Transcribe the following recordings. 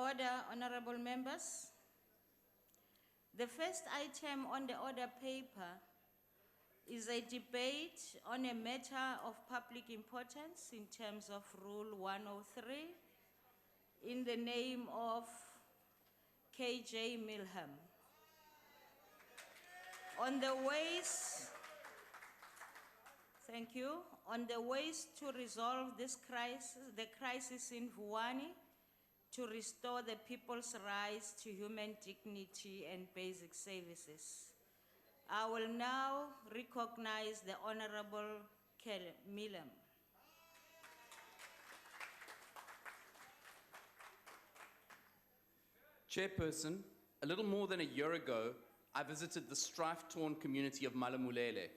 Order, honorable members. The first item on the order paper is a debate on a matter of public importance in terms of Rule 103 in the name of K J Mileham. On the ways, thank you, on the ways to resolve this crisis, the crisis in Vuwani, to restore the people's rights to human dignity and basic services. I will now recognize the Honorable K J Mileham. Chairperson, a little more than a year ago, I visited the strife-torn community of Malamulele.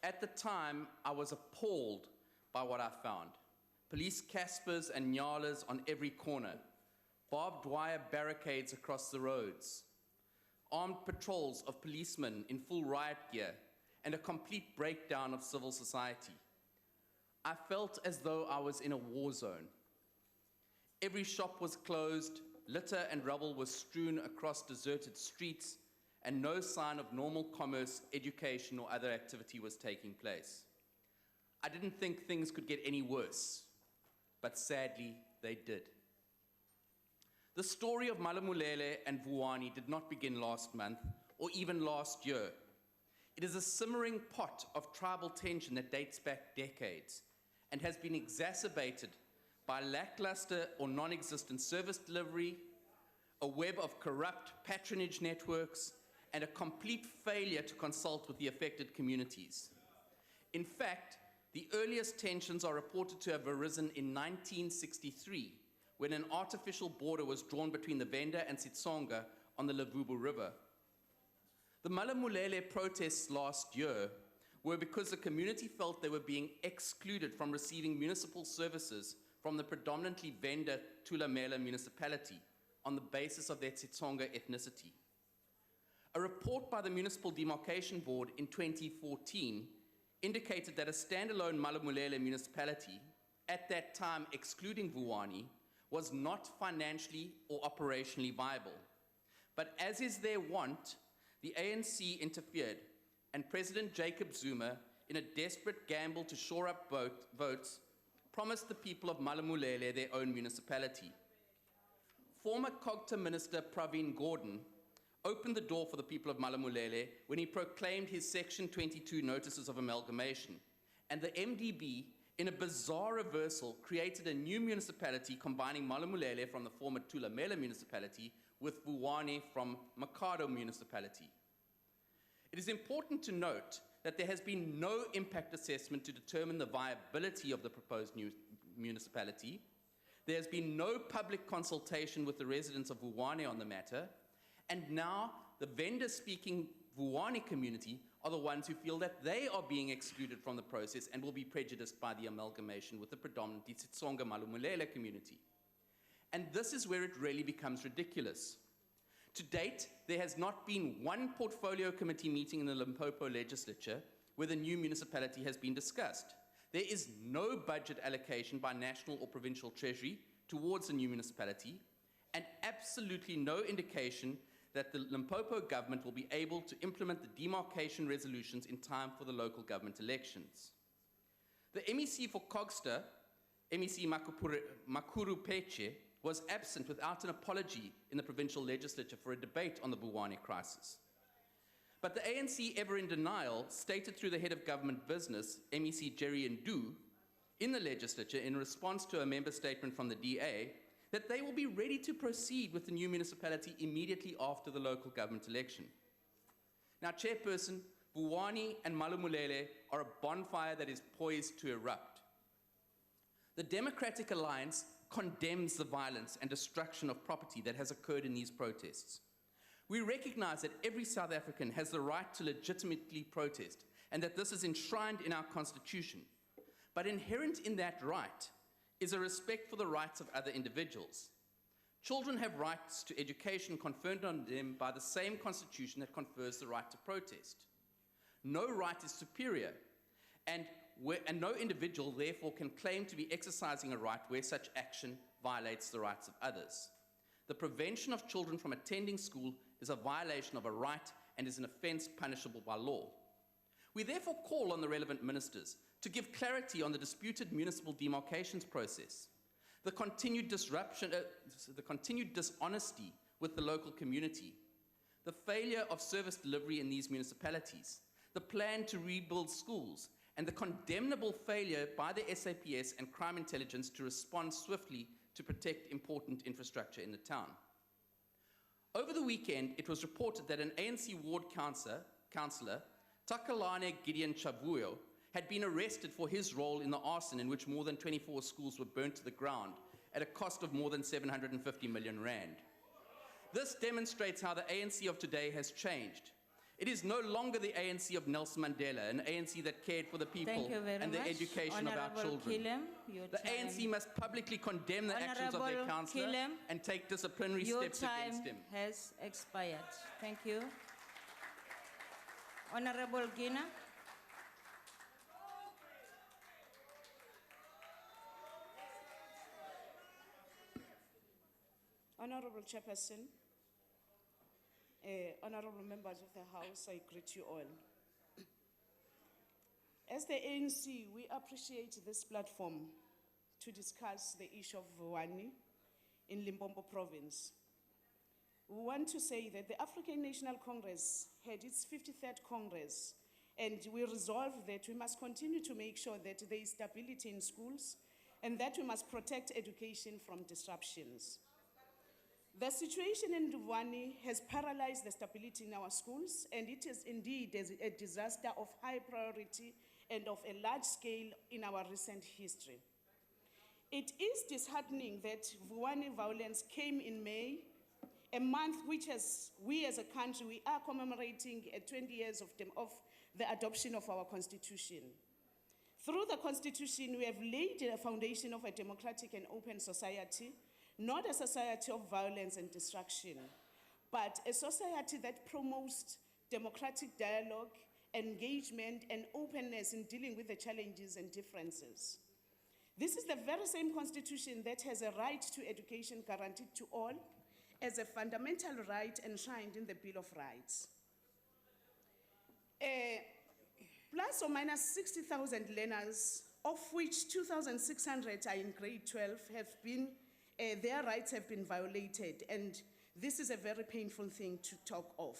At the time, I was appalled by what I found. Police Caspers and Nyalas on every corner, barbed wire barricades across the roads, armed patrols of policemen in full riot gear, and a complete breakdown of civil society. I felt as though I was in a war zone. Every shop was closed, litter and rubble was strewn across deserted streets, and no sign of normal commerce, education, or other activity was taking place. I didn't think things could get any worse, but sadly, they did. The story of Malamulele and Vuwani did not begin last month or even last year. It is a simmering pot of tribal tension that dates back decades and has been exacerbated by lackluster or non-existent service delivery, a web of corrupt patronage networks, and a complete failure to consult with the affected communities. In fact, the earliest tensions are reported to have arisen in 1963, when an artificial border was drawn between the Venda and Sitsonga on the Levubu River. The Malamulele protests last year were because the community felt they were being excluded from receiving municipal services from the predominantly Venda Thulamela municipality on the basis of their Sitsonga ethnicity. A report by the Municipal Demarcation Board in 2014 indicated that a standalone Malamulele municipality, at that time excluding Vuwani, was not financially or operationally viable. But as is their wont, the ANC interfered, and President Jacob Zuma, in a desperate gamble to shore up votes, promised the people of Malamulele their own municipality. Former CoGTA Minister Pravin Gordhan opened the door for the people of Malamulele when he proclaimed his Section 22 notices of amalgamation, and the MDB, in a bizarre reversal, created a new municipality combining Malamulele from the former Thulamela municipality with Vuwani from Makado municipality. It is important to note that there has been no impact assessment to determine the viability of the proposed new municipality. There has been no public consultation with the residents of Vuwani on the matter, and now the Venda-speaking Vuwani community are the ones who feel that they are being excluded from the process and will be prejudiced by the amalgamation with the predominantly Sitsonga Malamulele community. And this is where it really becomes ridiculous. To date, there has not been one portfolio committee meeting in the Limpopo legislature where the new municipality has been discussed. There is no budget allocation by national or provincial treasury towards the new municipality, and absolutely no indication that the Limpopo government will be able to implement the demarcation resolutions in time for the local government elections. The MEC for CoGTA, MEC Makuru Peche, was absent without an apology in the provincial legislature for a debate on the Vuwani crisis. But the ANC, ever in denial, stated through the head of government business, MEC Jerry Ndu, in the legislature in response to a member statement from the DA, that they will be ready to proceed with the new municipality immediately after the local government election. Now, Chairperson, Vuwani and Malamulele are a bonfire that is poised to erupt. The Democratic Alliance condemns the violence and destruction of property that has occurred in these protests. We recognize that every South African has the right to legitimately protest and that this is enshrined in our Constitution. But inherent in that right is a respect for the rights of other individuals. Children have rights to education conferred on them by the same Constitution that confers the right to protest. No right is superior, and no individual therefore can claim to be exercising a right where such action violates the rights of others. The prevention of children from attending school is a violation of a right and is an offence punishable by law. We therefore call on the relevant ministers to give clarity on the disputed municipal demarcations process, the continued disruption, the continued dishonesty with the local community, the failure of service delivery in these municipalities, the plan to rebuild schools, and the condemnable failure by the SAPS and crime intelligence to respond swiftly to protect important infrastructure in the town. Over the weekend, it was reported that an ANC ward councillor, Takalane Gideon Chavuyo, had been arrested for his role in the arson in which more than 24 schools were burnt to the ground at a cost of more than 750 million rand. This demonstrates how the ANC of today has changed. It is no longer the ANC of Nelson Mandela, an ANC that cared for the people and the education of our children. The ANC must publicly condemn the actions of their councillor and take disciplinary steps against him. Your time has expired. Thank you. Honorable Gina. Honorable Chairperson, honorable members of the House, I greet you all. As the ANC, we appreciate this platform to discuss the issue of Vuwani in Limpopo province. We want to say that the African National Congress had its 53rd Congress, and we resolved that we must continue to make sure that there is stability in schools and that we must protect education from disruptions. The situation in Vuwani has paralyzed the stability in our schools, and it is indeed a disaster of high priority and of a large scale in our recent history. It is disheartening that Vuwani violence came in May, a month which we as a country, we are commemorating 20 years of the adoption of our constitution. Through the constitution, we have laid a foundation of a democratic and open society, not a society of violence and destruction, but a society that promotes democratic dialogue, engagement, and openness in dealing with the challenges and differences. This is the very same constitution that has a right to education guaranteed to all as a fundamental right enshrined in the Bill of Rights. Plus or minus 60,000 learners, of which 2,600 are in grade 12, their rights have been violated, and this is a very painful thing to talk of.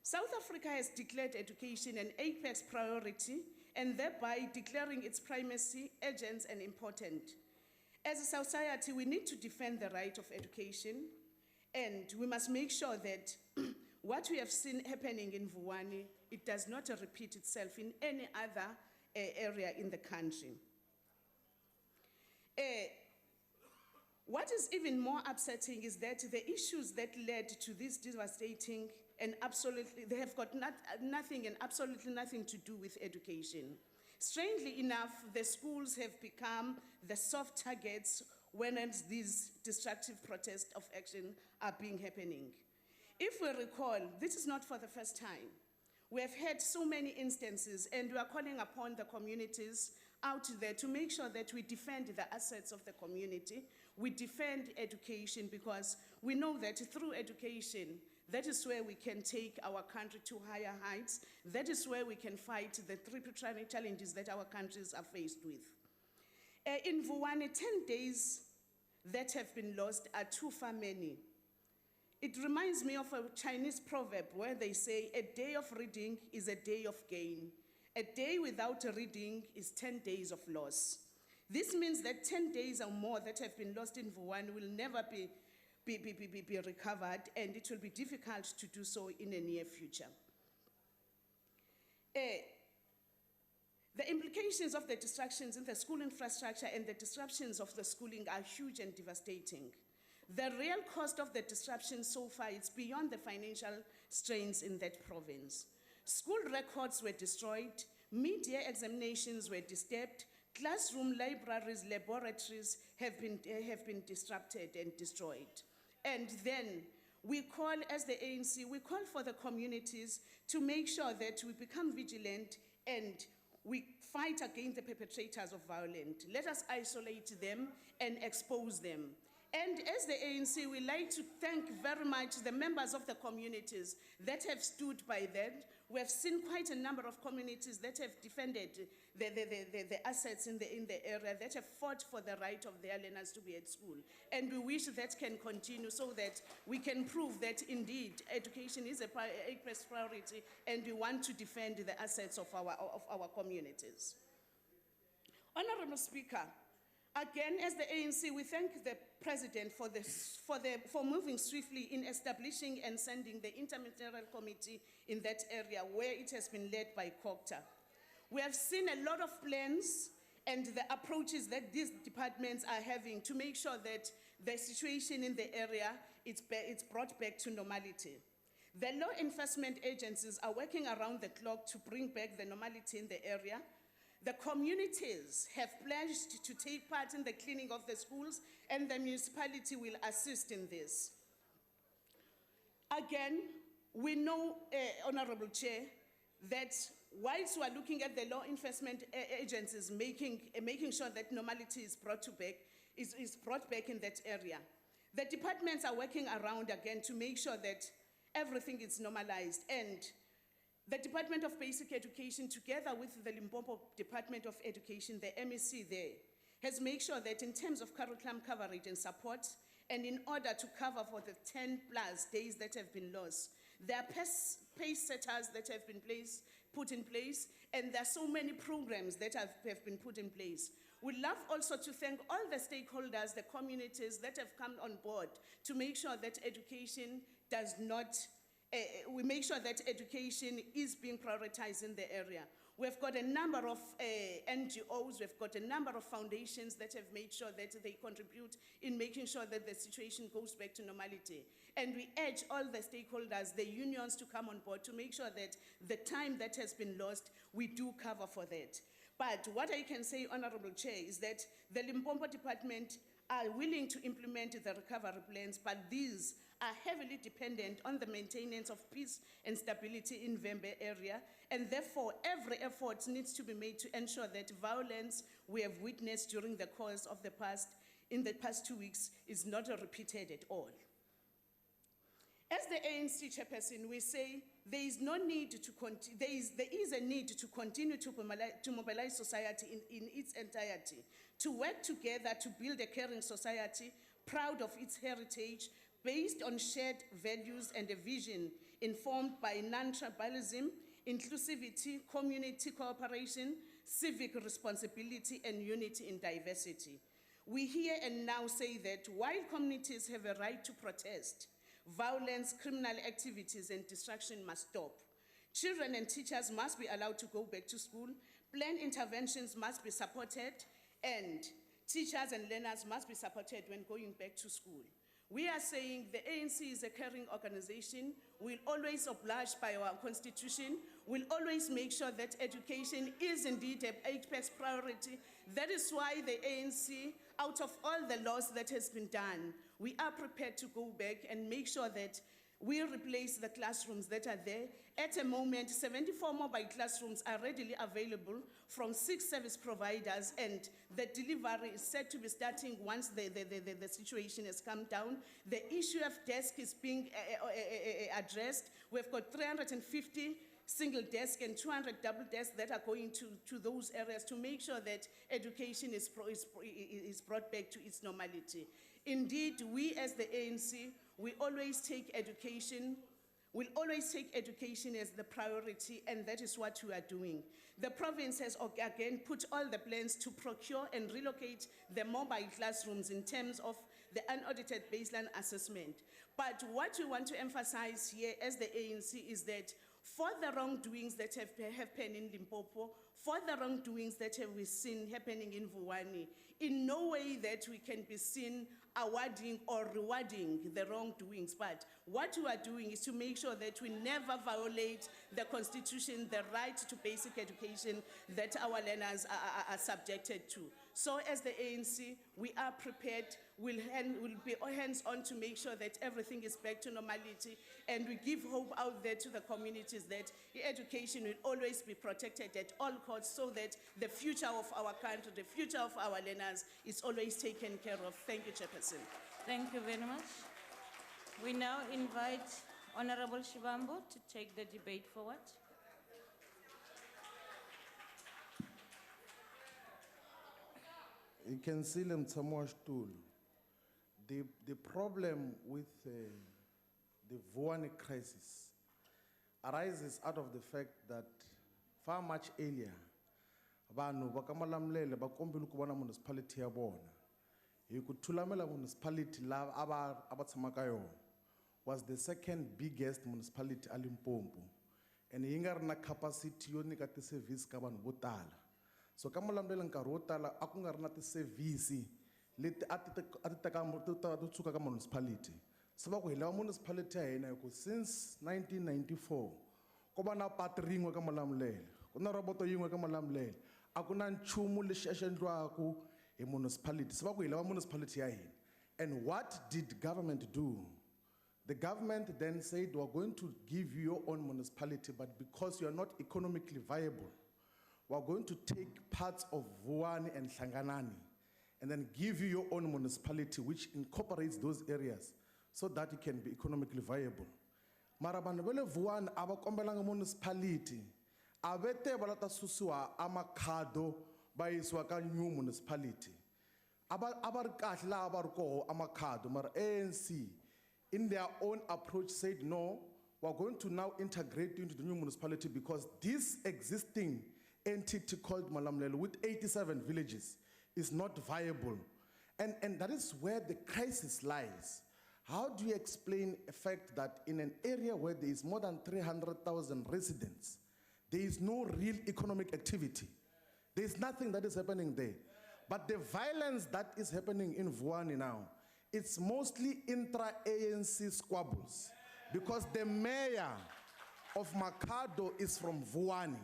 South Africa has declared education an apex priority, and thereby declaring its primacy urgent and important. As a society, we need to defend the right of education, and we must make sure that what we have seen happening in Vuwani, it does not repeat itself in any other area in the country. What is even more upsetting is that the issues that led to this devastating and they have got nothing and absolutely nothing to do with education. Strangely enough, the schools have become the soft targets when these destructive protests of action are happening. If we recall, this is not for the first time. We have had so many instances, and we are calling upon the communities out there to make sure that we defend the assets of the community. We defend education because we know that through education, that is where we can take our country to higher heights. That is where we can fight the tributary challenges that our countries are faced with. In Vuwani, 10 days that have been lost are too far many. It reminds me of a Chinese proverb where they say, a day of reading is a day of gain. A day without reading is 10 days of loss. This means that 10 days or more that have been lost in Vuwani will never be recovered, and it will be difficult to do so in the near future. The implications of the destructions in the school infrastructure and the disruptions of the schooling are huge and devastating. The real cost of the disruption so far is beyond the financial strains in that province. School records were destroyed, mid-year examinations were disturbed, classroom, libraries, laboratories have been disrupted and destroyed. And then we call, as the ANC, we call for the communities to make sure that we become vigilant and we fight against the perpetrators of violence. Let us isolate them and expose them. And as the ANC, we like to thank very much the members of the communities that have stood by that. We have seen quite a number of communities that have defended the assets in the area, that have fought for the right of their learners to be at school. And we wish that can continue so that we can prove that indeed education is a first priority and we want to defend the assets of our communities. Honorable Speaker, again, as the ANC, we thank the President for moving swiftly in establishing and sending the interministerial committee in that area where it has been led by CoGTA. We have seen a lot of plans and the approaches that these departments are having to make sure that the situation in the area it's brought back to normality. The law enforcement agencies are working around the clock to bring back the normality in the area. The communities have pledged to take part in the cleaning of the schools, and the municipality will assist in this. Again, we know, Honorable Chair, that whilst we are looking at the law enforcement agencies making sure that normality is brought back in that area, the departments are working around again to make sure that everything is normalized. And the Department of Basic Education, together with the Limpopo Department of Education, the MEC there, has made sure that in terms of curriculum coverage and support, and in order to cover for the 10+ days that have been lost, there are pace setters that have been put in place, and there are so many programs that have been put in place. We'd love also to thank all the stakeholders, the communities that have come on board to make sure that education does not we make sure that education is being prioritized in the area. We've got a number of NGOs, we've got a number of foundations that have made sure that they contribute in making sure that the situation goes back to normality. And we urge all the stakeholders, the unions, to come on board to make sure that the time that has been lost, we do cover for that. But what I can say, Honorable Chair, is that the Limpopo Department are willing to implement the recovery plans, but these are heavily dependent on the maintenance of peace and stability in Vembe area, and therefore every effort needs to be made to ensure that violence we have witnessed during the course of the past 2 weeks is not repeated at all. As the ANC chairperson, we say there is a need to continue to mobilize society in its entirety, to work together to build a caring society proud of its heritage, based on shared values and a vision informed by non-tribalism, inclusivity, community cooperation, civic responsibility, and unity in diversity. We hear and now say that while communities have a right to protest, violence, criminal activities, and destruction must stop. Children and teachers must be allowed to go back to school, planned interventions must be supported, and teachers and learners must be supported when going back to school. We are saying the ANC is a caring organization. We'll always oblige by our constitution. We'll always make sure that education is indeed a first priority. That is why the ANC, out of all the laws that has been done, we are prepared to go back and make sure that we replace the classrooms that are there. At the moment, 74 mobile classrooms are readily available from 6 service providers, and the delivery is set to be starting once the situation has come down. The issue of desk is being addressed. We've got 350 single desks and 200 double desks that are going to those areas to make sure that education is brought back to its normality. Indeed, we as the ANC, we'll always take education as the priority, and that is what we are doing. The province has again put all the plans to procure and relocate the mobile classrooms in terms of the unaudited baseline assessment. But what we want to emphasize here as the ANC is that for the wrongdoings that have happened in Limpopo, for the wrongdoings that we've seen happening in Vuwani, in no way that we can be seen awarding or rewarding the wrongdoings, but what we are doing is to make sure that we never violate the constitution, the right to basic education that our learners are subjected to. So as the ANC, we are prepared, we'll be hands-on to make sure that everything is back to normality, and we give hope out there to the communities that education will always be protected at all costs so that the future of our country, the future of our learners is always taken care of. Thank you, Chairperson. Thank you very much. We now invite Honorable Shivambu to take the debate forward. You can see them somewhere stool. The problem with the Vuwani crisis arises out of the fact that far much earlier, vanhu vakamalamulele vakombile ku vona municipality ya vona. Hi ku thulamela municipality la ava tshama ka yona was the second biggest municipality a Limpopo, and yi nga ri na capacity yo nyika ti-service ka vanhu vo tala. So ka malamulele nkarhi wo tala a ku nga ri na ti-service leti a ti tsuka ka municipality. Se va ku hi lava municipality ya hina hi ku since 1994 ko va na patu rin'we ka malamulele, ku na roboto yin'we ka malamulele, a ku na nchumu lexi a xi endliwaka hi municipality. Se va ku hi lava municipality ya hina. And what did government do? The government then said, we're going to give you your own municipality, but because you are not economically viable, we're going to take parts of Vuwani and Hlanganani and then give you your own municipality which incorporates those areas so that it can be economically viable. Mara vanhu vele Vuwani ava kombelanga municipality, avete valata susiwa amakhado va yisiwa ka new municipality. Ava ri kahle laha va ri koho amakhado, mara ANC in their own approach said no, we're going to now integrate you into the new municipality because this existing entity called Malamulele with 87 villages is not viable. And that is where the crisis lies. How do you explain the fact that in an area where there is more than 300,000 residents, there is no real economic activity? There is nothing that is happening there. But the violence that is happening in Vuwani now, it's mostly intra-ANC squabbles because the mayor of Makado is from Vuwani.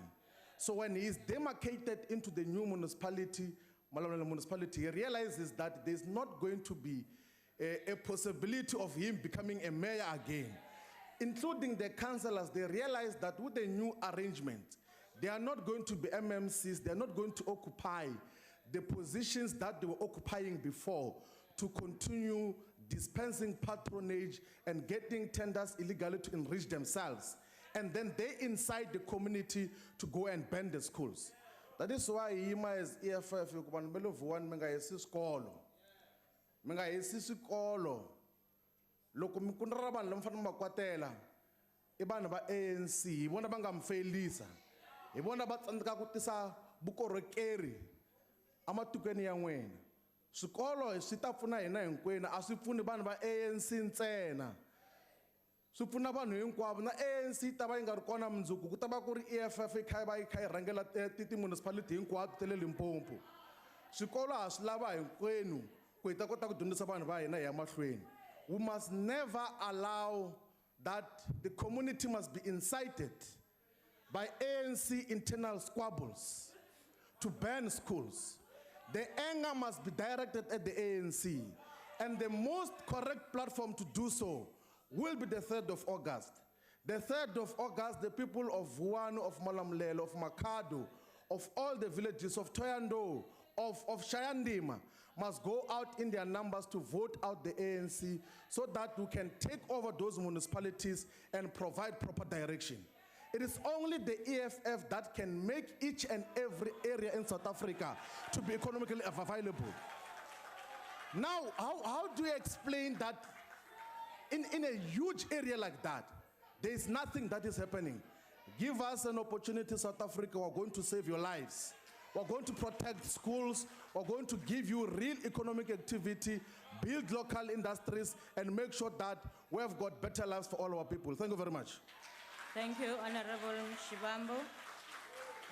So when he is demarcated into the new municipality, Malamulele municipality, he realizes that there's not going to be a possibility of him becoming a mayor again. Including the councillors, they realize that with the new arrangement, they are not going to be MMCs, they are not going to occupy the positions that they were occupying before to continue dispensing patronage and getting tenders illegally to enrich themselves. And then they incite the community to go and ban the schools. That is why IMA is EFF, Vuwani menga yesi skolo. Menga yesi skolo. Loko mikundra vanhu lava fanele makwatela I vanhu va ANC, hi vona va nga mfelisa. Hi vona va tsandzeka ku tisa vukorhokeri amatikweni ya n'wina. Swikolo swi ta pfuna hina hinkwenu, a swi pfuni vanhu va ANC ntsena. Swi pfuna vanhu hinkwavo, na ANC ta va yi nga ri kona mundzuku ku ta va ku ri EFF yi kha yi rhangela ti-municipality hinkwato ta le Limpopo. Swikolo a swi lava hinkwenu ku hi ta kota ku dyondzisa vanhu va hina hi ya mahlweni. We must never allow that the community must be incited by ANC internal squabbles to ban schools. The anger must be directed at the ANC. And the most correct platform to do so will be the 3rd of August. The 3rd of August, the people of Vuwani, of Malamulele, of Makado, of all the villages, of Toyando, of Shayandima, must go out in their numbers to vote out the ANC so that we can take over those municipalities and provide proper direction. It is only the EFF that can make each and every area in South Africa to be economically available. Now, how do you explain that in a huge area like that, there is nothing that is happening? Give us an opportunity, South Africa, we're going to save your lives. We're going to protect schools, we're going to give you real economic activity, build local industries, and make sure that we have got better lives for all our people. Thank you very much. Thank you, Honorable Shivambu.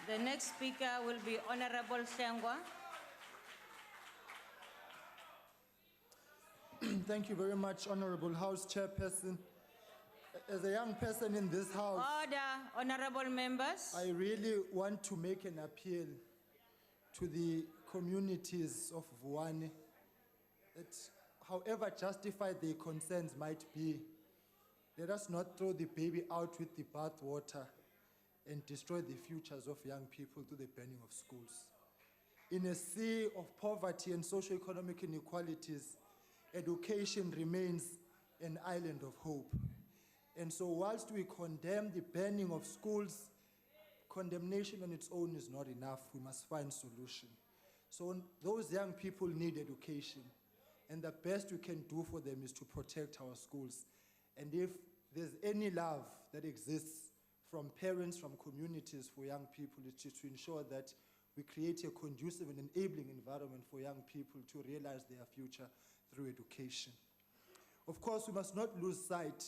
The next speaker will be Honorable Sengwa. Thank you very much, Honorable House Chairperson. As a young person in this house, Order, honorable members. I really want to make an appeal to the communities of Vuwani that however justified their concerns might be, let us not throw the baby out with the bathwater and destroy the futures of young people through the banning of schools. In a sea of poverty and socio-economic inequalities, education remains an island of hope. And so whilst we condemn the banning of schools, condemnation on its own is not enough. We must find solution. So those young people need education. And the best we can do for them is to protect our schools. And if there's any love that exists from parents, from communities for young people, it's just to ensure that we create a conducive and enabling environment for young people to realize their future through education. Of course, we must not lose sight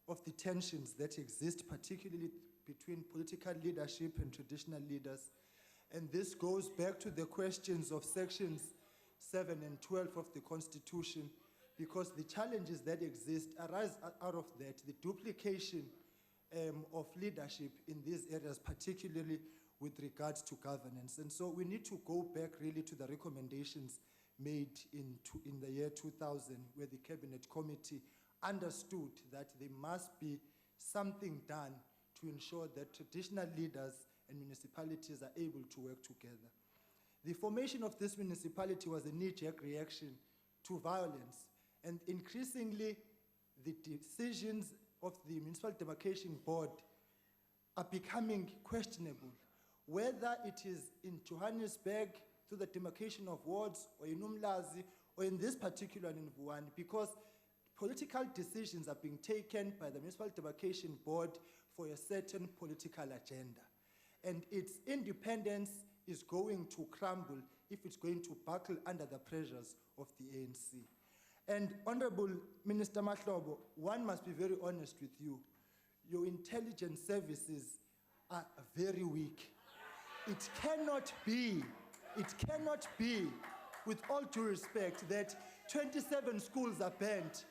of the tensions that exist, particularly between political leadership and traditional leaders. And this goes back to the questions of sections 7 and 12 of the Constitution, because the challenges that exist arise out of that, the duplication of leadership in these areas, particularly with regards to governance. And so we need to go back really to the recommendations made in the year 2000, where the Cabinet Committee understood that there must be something done to ensure that traditional leaders and municipalities are able to work together. The formation of this municipality was a knee-jerk reaction to violence, and increasingly the decisions of the Municipal Demarcation Board are becoming questionable, whether it is in Johannesburg through the demarcation of wards, or in Umlazi, or in this particular in Vuwani, because political decisions are being taken by the Municipal Demarcation Board for a certain political agenda. And its independence is going to crumble if it's going to buckle under the pressures of the ANC. And Honorable Minister Mahlobo, one must be very honest with you. Your intelligence services are very weak. It cannot be, with all due respect, that 27 schools are banned.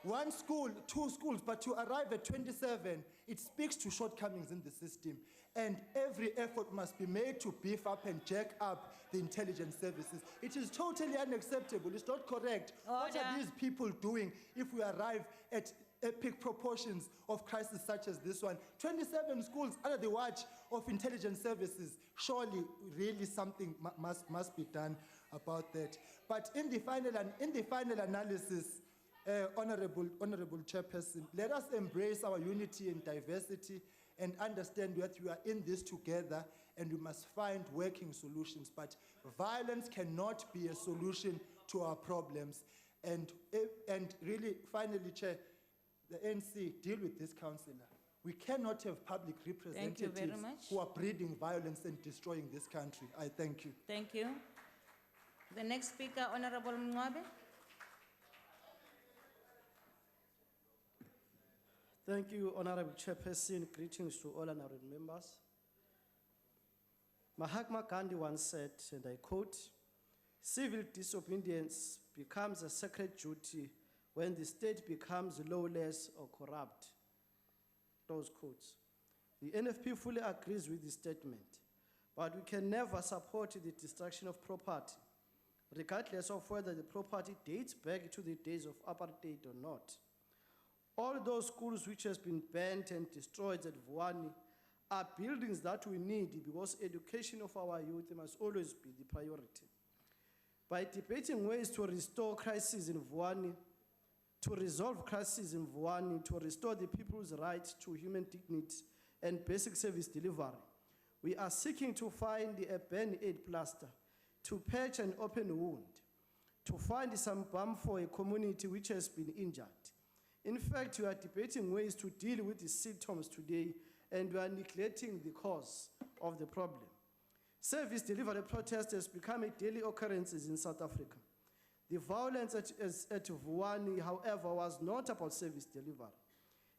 One school, 2 schools, but to arrive at 27, it speaks to shortcomings in the system. And every effort must be made to beef up and jack up the intelligence services. It is totally unacceptable. It's not correct. What are these people doing if we arrive at epic proportions of crisis such as this one? 27 schools under the watch of intelligence services. Surely, really something must be done about that. But in the final analysis, Honorable Chairperson, let us embrace our unity and diversity and understand that we are in this together and we must find working solutions. But violence cannot be a solution to our problems. And really, finally, Chair, the ANC, deal with this councillor. We cannot have public representatives who are breeding violence and destroying this country. I thank you. Thank you. The next speaker, Honorable Mngwabe. Thank you, Honorable Chairperson. Greetings to all honorable members. Mahatma Gandhi once said, and I quote, "Civil disobedience becomes a sacred duty when the state becomes lawless or corrupt." Those quotes. The NFP fully agrees with this statement, but we can never support the destruction of property, regardless of whether the property dates back to the days of apartheid or not. All those schools which has been banned and destroyed at Vuwani are buildings that we need, because education of our youth must always be the priority. By debating ways to restore crises in Vuwani, to resolve crises in Vuwani, to restore the people's right to human dignity and basic service delivery, we are seeking to find a band-aid plaster, to patch an open wound, to find some balm for a community which has been injured. In fact, we are debating ways to deal with the symptoms today, and we are neglecting the cause of the problem. Service delivery protest has become a daily occurrence in South Africa. The violence at Vuwani, however, was not about service delivery.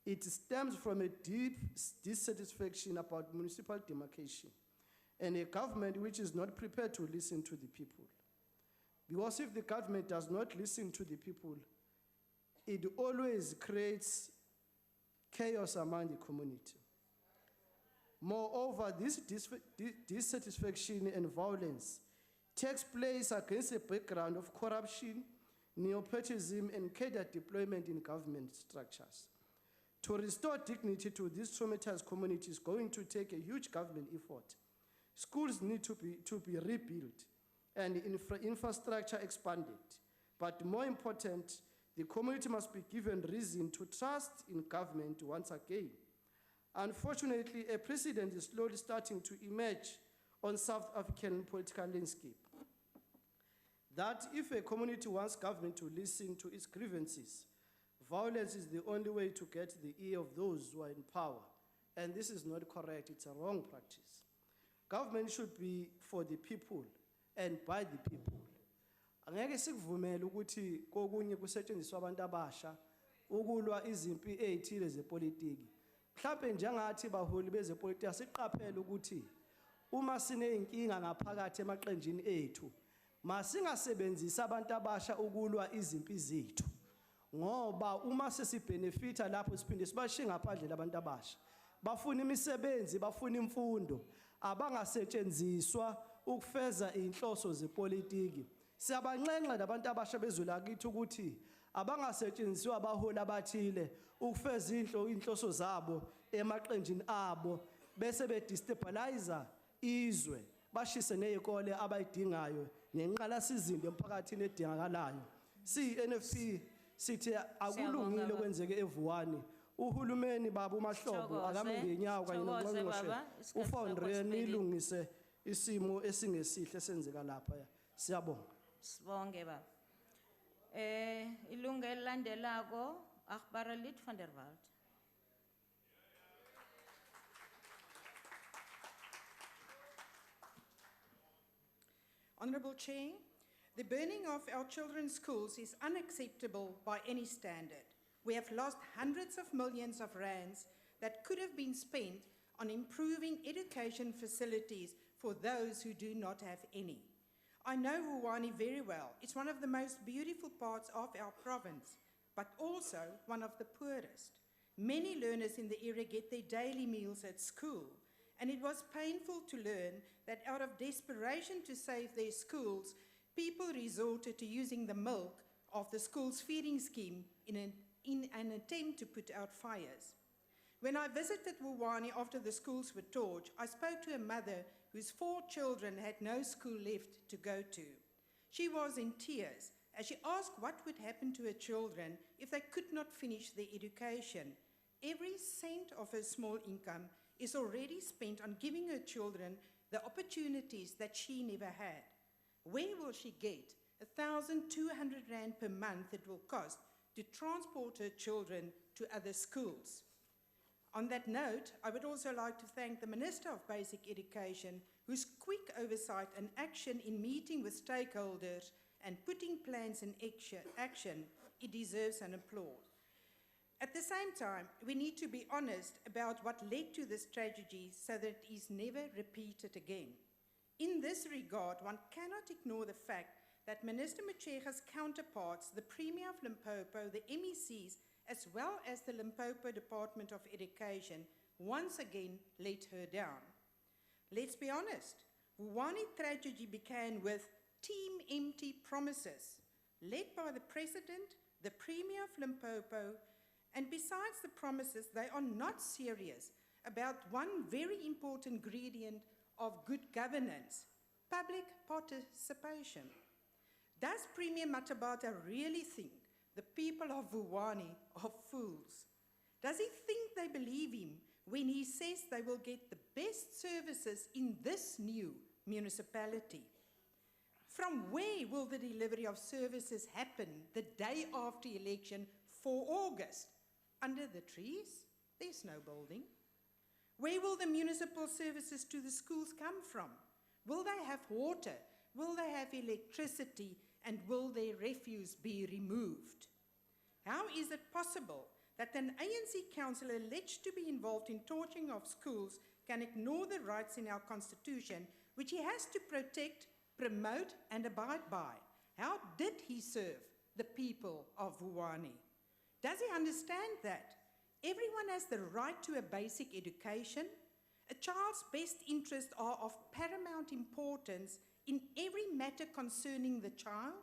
It stems from a deep dissatisfaction about municipal demarcation and a government which is not prepared to listen to the people. Because if the government does not listen to the people, it always creates chaos among the community. Moreover, this dissatisfaction and violence takes place against a background of corruption, nepotism, and cadre deployment in government structures. To restore dignity to these traumatized communities is going to take a huge government effort. Schools need to be rebuilt and infrastructure expanded. But more important, the community must be given reason to trust in government once again. Unfortunately, a precedent is slowly starting to emerge on South African political landscape. That if a community wants government to listen to its grievances, violence is the only way to get the ear of those who are in power. And this is not correct, it's a wrong practice. Government should be for the people and by the people. Angeke sikuvumele ukuthi kokunye kusetshenziswa abantu abasha ukulwa izimpi ezithile zepolitiki. Mhlawumbe njengathi baholi bezepolitiki asiqaphele ukuthi uma sineyinkinga ngaphakathi emaqenjini ethu masingasebenzisi abantu abasha ukulwa izimpi zethu. Ngoba uma sesibhenefitha lapho siphinde sibashiye ngaphandle labantu abasha. Bafuna imisebenzi, bafuna imfundo, abangasetshenziswa ukufeza inhloso zepolitiki. Siyabanxenxa labantu abasha bezwelakithi ukuthi abangasetshenziswa abaholi abathile ukufeza inhloso zabo emaqenjini abo bese bedestabilize izwe bashise nezikole abayidingayo nenqalasizinda emphakathini edingakalayo. NFP sithi akulungile kwenzeke eVuwani. Uhulumeni baba uMahlobo akame ngenyawo kanye noNgqongqoshe uFoundry nilungise isimo esingesihle esenzeka lapha. Siyabonga. Sibonge baba. Ilunga elilandelayo Akhbaralit van der Walt. Honourable Chair, the burning of our children's schools is unacceptable by any standard. We have lost hundreds of millions of rands that could have been spent on improving education facilities for those who do not have any. I know Vuwani very well. It's one of the most beautiful parts of our province, but also one of the poorest. Many learners in the area get their daily meals at school, and it was painful to learn that out of desperation to save their schools, people resorted to using the milk of the school's feeding scheme in an attempt to put out fires. When I visited Vuwani after the schools were torched, I spoke to a mother whose 4 children had no school left to go to. She was in tears as she asked what would happen to her children if they could not finish their education. Every cent of her small income is already spent on giving her children the opportunities that she never had. Where will she get 1,200 rand per month it will cost to transport her children to other schools? On that note, I would also like to thank the Minister of Basic Education, whose quick oversight and action in meeting with stakeholders and putting plans in action, it deserves an applause. At the same time, we need to be honest about what led to this tragedy so that it is never repeated again. In this regard, one cannot ignore the fact that Minister Mochega's counterparts, the Premier of Limpopo, the MECs, as well as the Limpopo Department of Education, once again let her down. Let's be honest, Vuwani tragedy began with team empty promises, led by the President, the Premier of Limpopo, and besides the promises, they are not serious about one very important ingredient of good governance, public participation. Does Premier Matabata really think the people of Vuwani are fools? Does he think they believe him when he says they will get the best services in this new municipality? From where will the delivery of services happen the day after election for August? Under the trees? There's no building. Where will the municipal services to the schools come from? Will they have water? Will they have electricity? And will their refuse be removed? How is it possible that an ANC councillor alleged to be involved in torching of schools can ignore the rights in our constitution, which he has to protect, promote, and abide by? How did he serve the people of Vuwani? Does he understand that everyone has the right to a basic education? A child's best interests are of paramount importance in every matter concerning the child.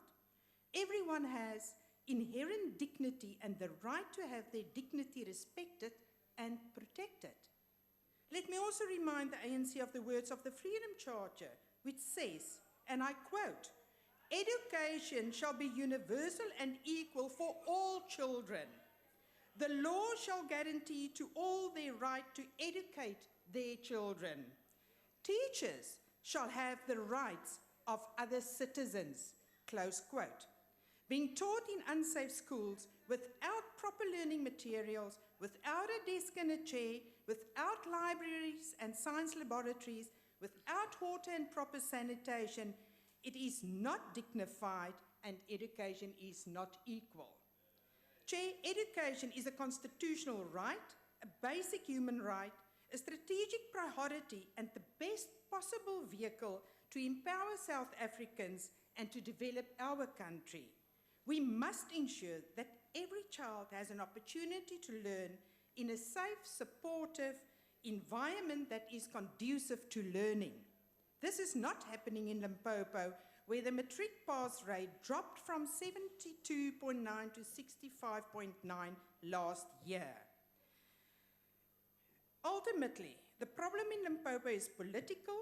Everyone has inherent dignity and the right to have their dignity respected and protected. Let me also remind the ANC of the words of the Freedom Charter, which says, and I quote, Education shall be universal and equal for all children. The law shall guarantee to all their right to educate their children. Teachers shall have the rights of other citizens, close quote. Being taught in unsafe schools without proper learning materials, without a desk and a chair, without libraries and science laboratories, without water and proper sanitation, it is not dignified and education is not equal. Chair, education is a constitutional right, a basic human right, a strategic priority and the best possible vehicle to empower South Africans and to develop our country. We must ensure that every child has an opportunity to learn in a safe, supportive environment that is conducive to learning. This is not happening in Limpopo, where the matric pass rate dropped from 72.9 to 65.9 last year. Ultimately, the problem in Limpopo is political.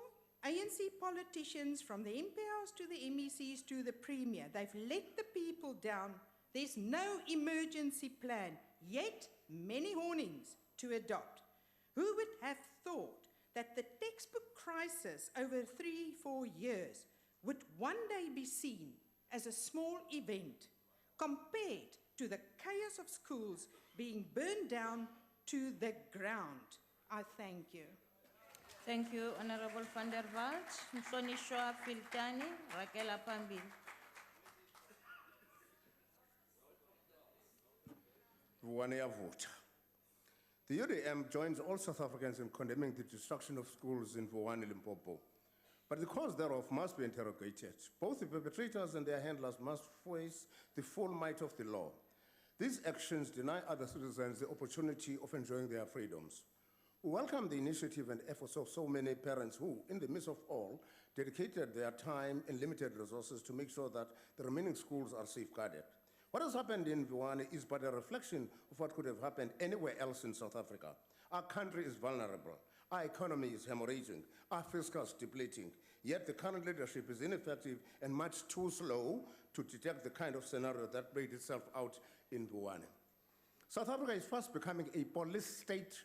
ANC politicians, from the MPs to the MECs to the Premier, they've let the people down. There's no emergency plan, yet many warnings to adopt. Who would have thought that the textbook crisis over 3-4 years would one day be seen as a small event compared to the chaos of schools being burned down to the ground? I thank you. Thank you, Honorable van der Walt. Mhlonishwa Filtani, Rakela Pambil. Vuwani yavota. The UDM joins all South Africans in condemning the destruction of schools in Vuwani, Limpopo. But the cause thereof must be interrogated. Both the perpetrators and their handlers must face the full might of the law. These actions deny other citizens the opportunity of enjoying their freedoms. We welcome the initiative and efforts of so many parents who, in the midst of all, dedicated their time and limited resources to make sure that the remaining schools are safeguarded. What has happened in Vuwani is but a reflection of what could have happened anywhere else in South Africa. Our country is vulnerable. Our economy is hemorrhaging. Our fiscal is depleting. Yet the current leadership is ineffective and much too slow to detect the kind of scenario that played itself out in Vuwani. South Africa is fast becoming a police state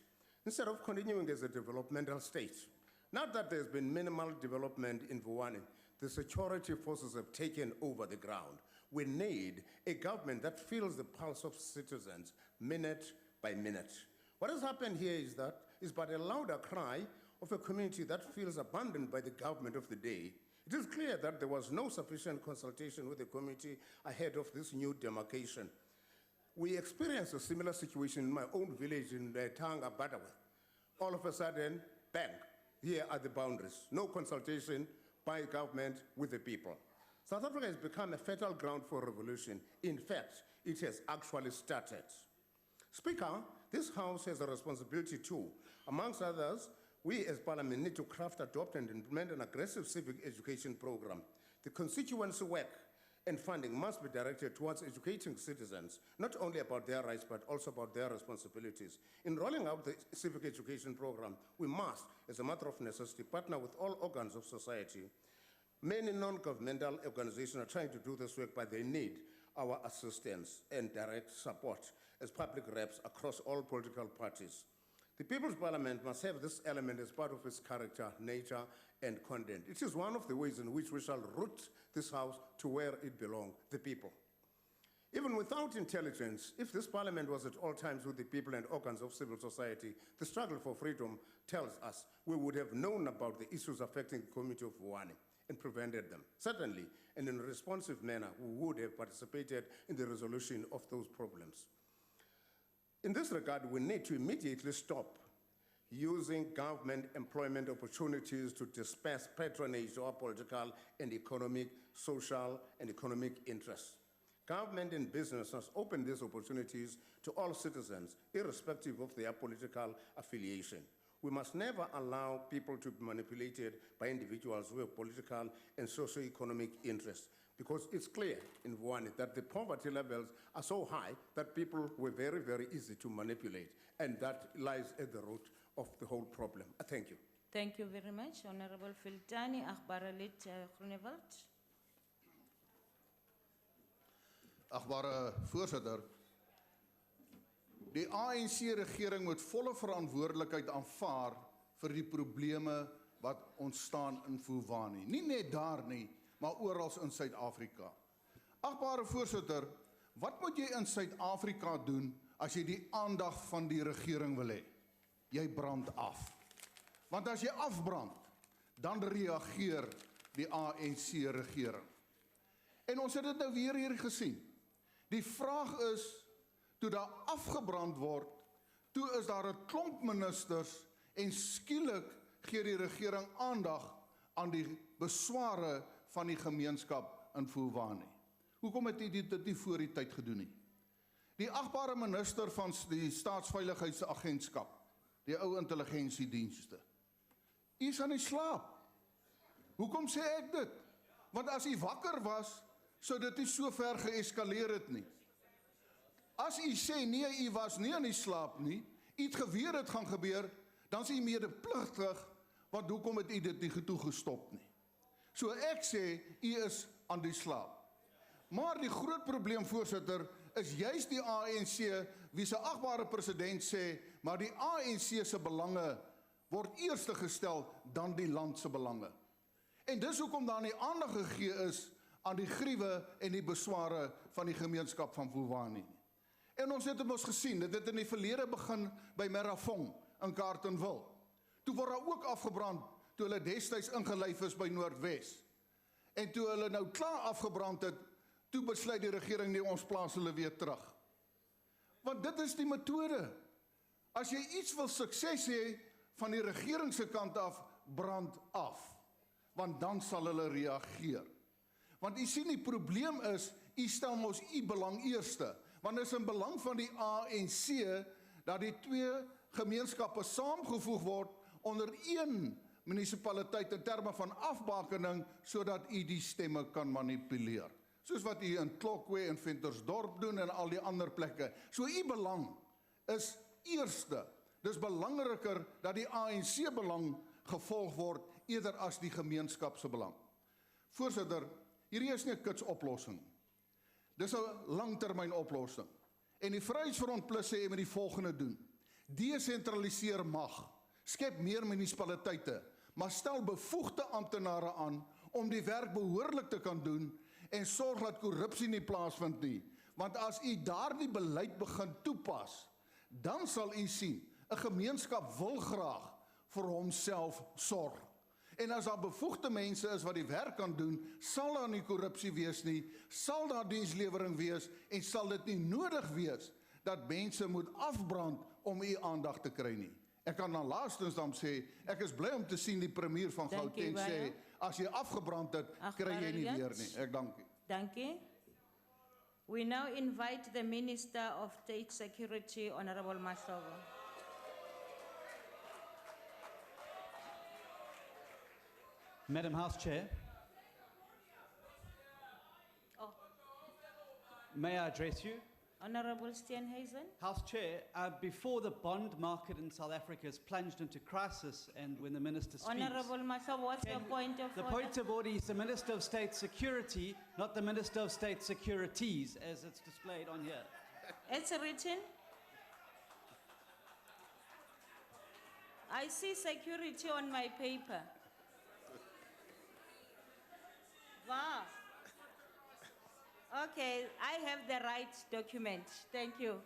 instead of continuing as a developmental state. Not that there's been minimal development in Vuwani, the security forces have taken over the ground. We need a government that feels the pulse of citizens minute by minute. What has happened here is but a louder cry of a community that feels abandoned by the government of the day. It is clear that there was no sufficient consultation with the community ahead of this new demarcation. We experienced a similar situation in my own village in Tanga, Butterworth. All of a sudden, bang, here are the boundaries. No consultation by government with the people. South Africa has become a fertile ground for revolution. In fact, it has actually started. Speaker, this House has a responsibility too. Amongst others, we as Parliament need to craft, adopt, and implement an aggressive civic education program. The constituency work and funding must be directed towards educating citizens, not only about their rights, but also about their responsibilities. In rolling out the civic education program, we must, as a matter of necessity, partner with all organs of society. Many non-governmental organizations are trying to do this work, but they need our assistance and direct support as public reps across all political parties. The People's Parliament must have this element as part of its character, nature, and content. It is one of the ways in which we shall root this House to where it belongs, the people. Even without intelligence, if this Parliament was at all times with the people and organs of civil society, the struggle for freedom tells us we would have known about the issues affecting the community of Vuwani and prevented them. Certainly, and in a responsive manner, we would have participated in the resolution of those problems. In this regard, we need to immediately stop using government employment opportunities to disperse patronage to our political and economic, social and economic interests. Government and business must open these opportunities to all citizens, irrespective of their political affiliation. We must never allow people to be manipulated by individuals who have political and socio-economic interests, because it's clear in Vuwani that the poverty levels are so high that people were very, very easy to manipulate, and that lies at the root of the whole problem. Thank you. Thank you very much, Honorable Filtani. Akhbaralit Groenewald. Agbare voorsitter, die ANC-regering moet volle verantwoordelikheid aanvaar vir die probleme wat ontstaan in Vuwani. Nie net daar nie, maar oral in Suid-Afrika. Agbare voorsitter, wat moet jy in Suid-Afrika doen as jy die aandag van die regering wil hê? Jy brand af. Want as jy afbrand, dan reageer die ANC-regering. En ons het dit nou weer hier gesien. Die vraag is, toe daar afgebrand word, toe is daar 'n klomp ministers en skielik gee die regering aandag aan die besware van die gemeenskap in Vuwani. Hoekom het dit nie voor die tyd gedoen nie? Die agbare minister van die Staatsveiligheidsagentskap, die ou intelligensiedienste, is aan die slaap. Hoekom sê ek dit? Want as hy wakker was, sou dit nie so ver geeskaleer het nie. As u sê nee, u was nie aan die slaap nie, iets geweer het gaan gebeur, dan is u medepligtig, want hoekom het u dit nie toegestop nie? So ek sê, u is aan die slaap. Maar die groot probleem, voorsitter, is juist die ANC, wie se agbare president sê, maar die ANC se belange word eers gestel dan die land se belange. En dis hoekom daar nie aandag gegee is aan die griewe en die besware van die gemeenskap van Vuwani. En ons het ons gesien, dit het in die verlede begin by Merafong in Kaartenwil. Toe word daar ook afgebrand, toe hulle destyds ingelyf is by Noordwes. En toe hulle nou klaar afgebrand het, toe besluit die regering nie, ons plaas hulle weer terug. Want dit is die metode. As jy iets wil sukses hê van die regering se kant af, brand af. Want dan sal hulle reageer. Want u sien die probleem is, u stel mos u belang eerste. Want dit is in belang van die ANC dat die twee gemeenskappe saamgevoeg word onder een munisipaliteit in terme van afbakening, sodat u die stemme kan manipuleer. Soos wat u in Klokwe en Ventersdorp doen en al die ander plekke. So u belang is eerste. Dis belangriker dat die ANC belang gevolg word eerder as die gemeenskap se belang. Voorsitter, hierdie is nie 'n kitsoplossing. Dis 'n langtermyn oplossing. En die Vryheidsfront Plus sê jy moet die volgende doen. Desentraliseer mag, skep meer munisipaliteite, maar stel bevoegde amptenare aan om die werk behoorlik te kan doen en sorg dat korrupsie nie plaasvind nie. Want as u daardie beleid begin toepas, dan sal u sien, 'n gemeenskap wil graag vir homself sorg. En as daar bevoegde mense is wat die werk kan doen, sal daar nie korrupsie wees nie, sal daar dienslewering wees en sal dit nie nodig wees dat mense moet afbrand om u aandag te kry nie. Ek kan dan laastens dan sê, ek is bly om te sien die premier van Gauteng sê, as jy afgebrand het, kry jy nie weer nie. Ek dank u. Dankie. We now invite the Minister of State Security, Honorable Mahlobo. Madam House Chair, may I address you? Honorable Steenhuisen. House Chair, before the bond market in South Africa has plunged into crisis and when the Minister speaks... Honorable Mahlobo, what's your point of order? The point of order is the Minister of State Security, not the Minister of State Securities, as it's displayed on here. It's written. I see security on my paper. Wow. Okay, I have the right document. Thank you.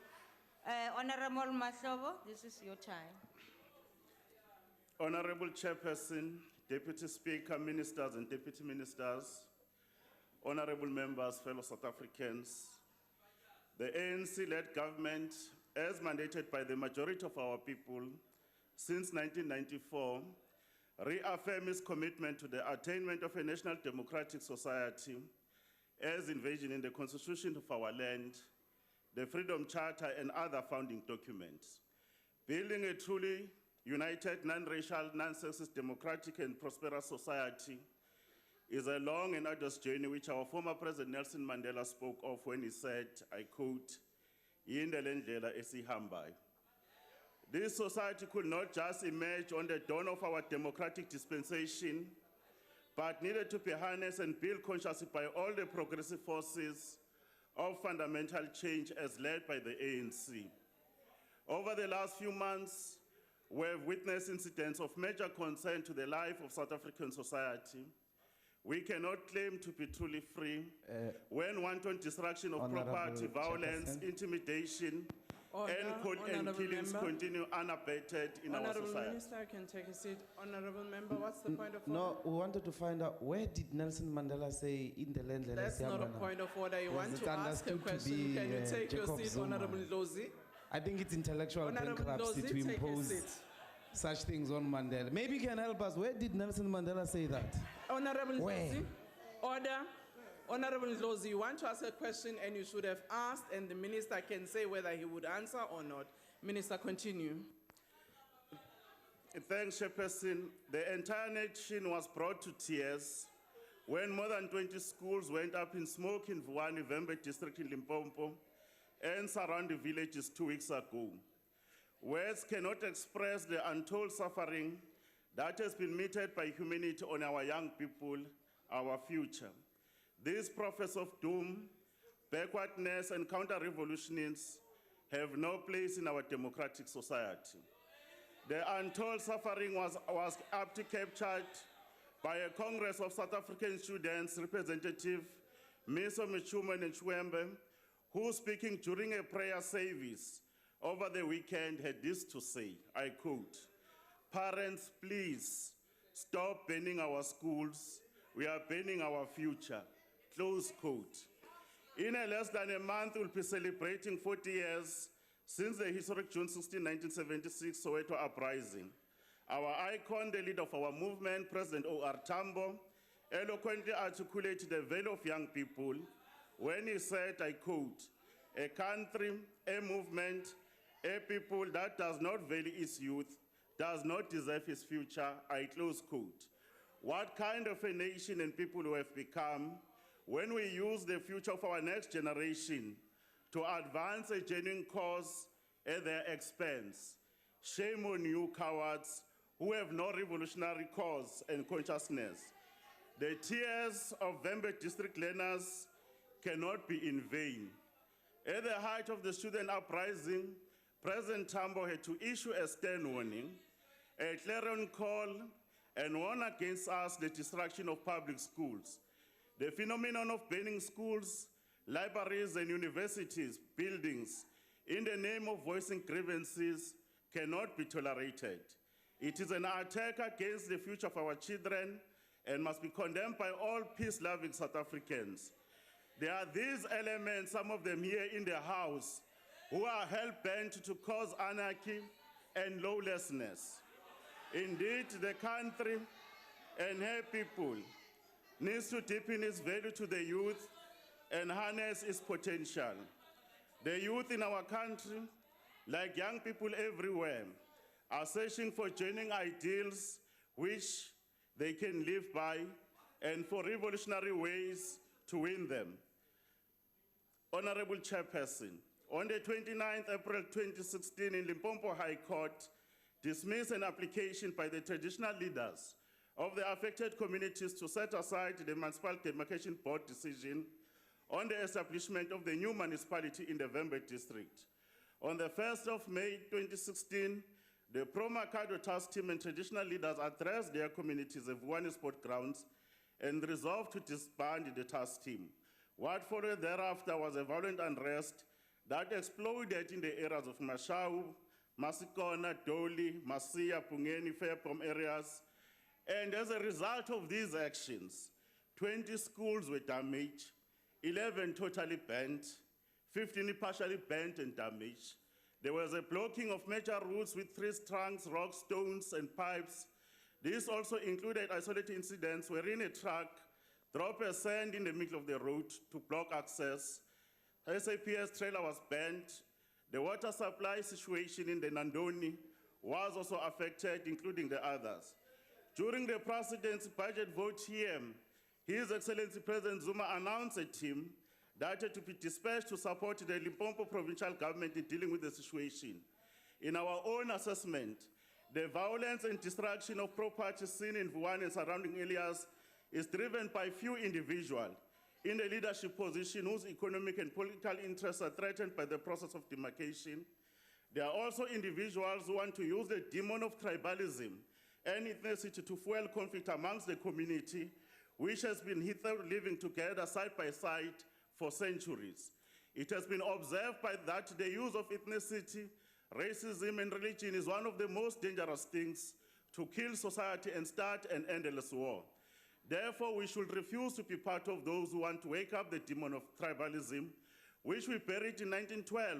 Honorable Mahlobo, this is your time. Honorable Chairperson, Deputy Speaker, Ministers and Deputy Ministers, honorable members, fellow South Africans, the ANC-led government, as mandated by the majority of our people since 1994, reaffirms its commitment to the attainment of a national democratic society as envisioned in the Constitution of our land, the Freedom Charter and other founding documents. Building a truly united, non-racial, non-sexist, democratic and prosperous society is a long and arduous journey which our former President Nelson Mandela spoke of when he said, I quote, "Yindlela ndlela esihambayo." This society could not just emerge on the dawn of our democratic dispensation, but needed to be harnessed and built consciously by all the progressive forces of fundamental change as led by the ANC. Over the last few months, we have witnessed incidents of major concern to the life of South African society. We cannot claim to be truly free when wanton destruction of Honorable property, violence, Chairperson. intimidation, and Honorable killings Member. continue unabated in our Honorable society. Minister, can take a seat. Honorable Member, what's the point of order? No, we wanted to find out where did Nelson Mandela say in the land? That's not a point of order. You Was want it to ask a understood to question, be, can you take your Jacob seat, Zuma? Honorable Ndlozi? I think it's intellectual Honorable bankruptcy Ndlozi, to take a impose seat. such things on Mandela. Maybe you can help us. Where did Nelson Mandela say that? Honorable Where? Ndlozi, order. Honorable Ndlozi, you want to ask a question and you should have asked and the minister can say whether he would answer or not. Minister, continue. Thanks, Chairperson. The entire nation was brought to tears when more than 20 schools went up in smoke in Vuwani, Vembe district in Limpopo and surrounding villages 2 weeks ago. Words cannot express the untold suffering that has been meted by humanity on our young people, our future. These prophets of doom, backwardness, and counter-revolutionists have no place in our democratic society. The untold suffering was aptly captured by a Congress of South African Students representative, Ms. Michumen and Chwembe, who speaking during a prayer service over the weekend had this to say, I quote, "Parents, please stop burning our schools. We are burning our future," close quote. In less than a month, we'll be celebrating 40 years since the historic June 16, 1976 Soweto uprising. Our icon, the leader of our movement, President O.R. Tambo, eloquently articulated the value of young people when he said, I quote, "A country, a movement, a people that does not value its youth does not deserve its future," I close quote. What kind of a nation and people we have become when we use the future of our next generation to advance a genuine cause at their expense? Shame on you, cowards, who have no revolutionary cause and consciousness. The tears of Vembe district learners cannot be in vain. At the height of the student uprising, President Tambo had to issue a stern warning, a clarion call, and warn against us the destruction of public schools. The phenomenon of burning schools, libraries, and universities, buildings, in the name of voicing grievances cannot be tolerated. It is an attack against the future of our children and must be condemned by all peace-loving South Africans. There are these elements, some of them here in the House, who are hell-bent to cause anarchy and lawlessness. Indeed, the country and her people needs to deepen its value to the youth and harness its potential. The youth in our country, like young people everywhere, are searching for genuine ideals which they can live by and for revolutionary ways to win them. Honorable Chairperson, on the 29th April 2016 in Limpopo High Court, dismissed an application by the traditional leaders of the affected communities to set aside the Municipal Demarcation Board decision on the establishment of the new municipality in the Vembe district. On the 1st of May 2016, the pro-Mercado task team and traditional leaders addressed their communities of Vuwani sport grounds and resolved to disband the task team. What followed thereafter was a violent unrest that exploded in the areas of Mashau, Masikona, Doli, Masia, Pungeni, Fairpom areas. And as a result of these actions, 20 schools were damaged, 11 totally burnt, 15 partially burnt and damaged. There was a blocking of major routes with trees, trunks, rocks, stones, and pipes. This also included isolated incidents wherein a truck dropped a sand in the middle of the road to block access. SAPS trailer was burnt. The water supply situation in the Nandoni was also affected, including the others. During the President's budget vote here, His Excellency President Zuma announced a team that had to be dispatched to support the Limpopo provincial government in dealing with the situation. In our own assessment, the violence and destruction of property seen in Vuwani and surrounding areas is driven by few individuals, in a leadership position whose economic and political interests are threatened by the process of demarcation. There are also individuals who want to use the demon of tribalism and ethnicity to fuel conflict amongst the community, which has been hitherto living together side by side for centuries. It has been observed that the use of ethnicity, racism, and religion is one of the most dangerous things to kill society and start an endless war. Therefore, we should refuse to be part of those who want to wake up the demon of tribalism, which we buried in 1912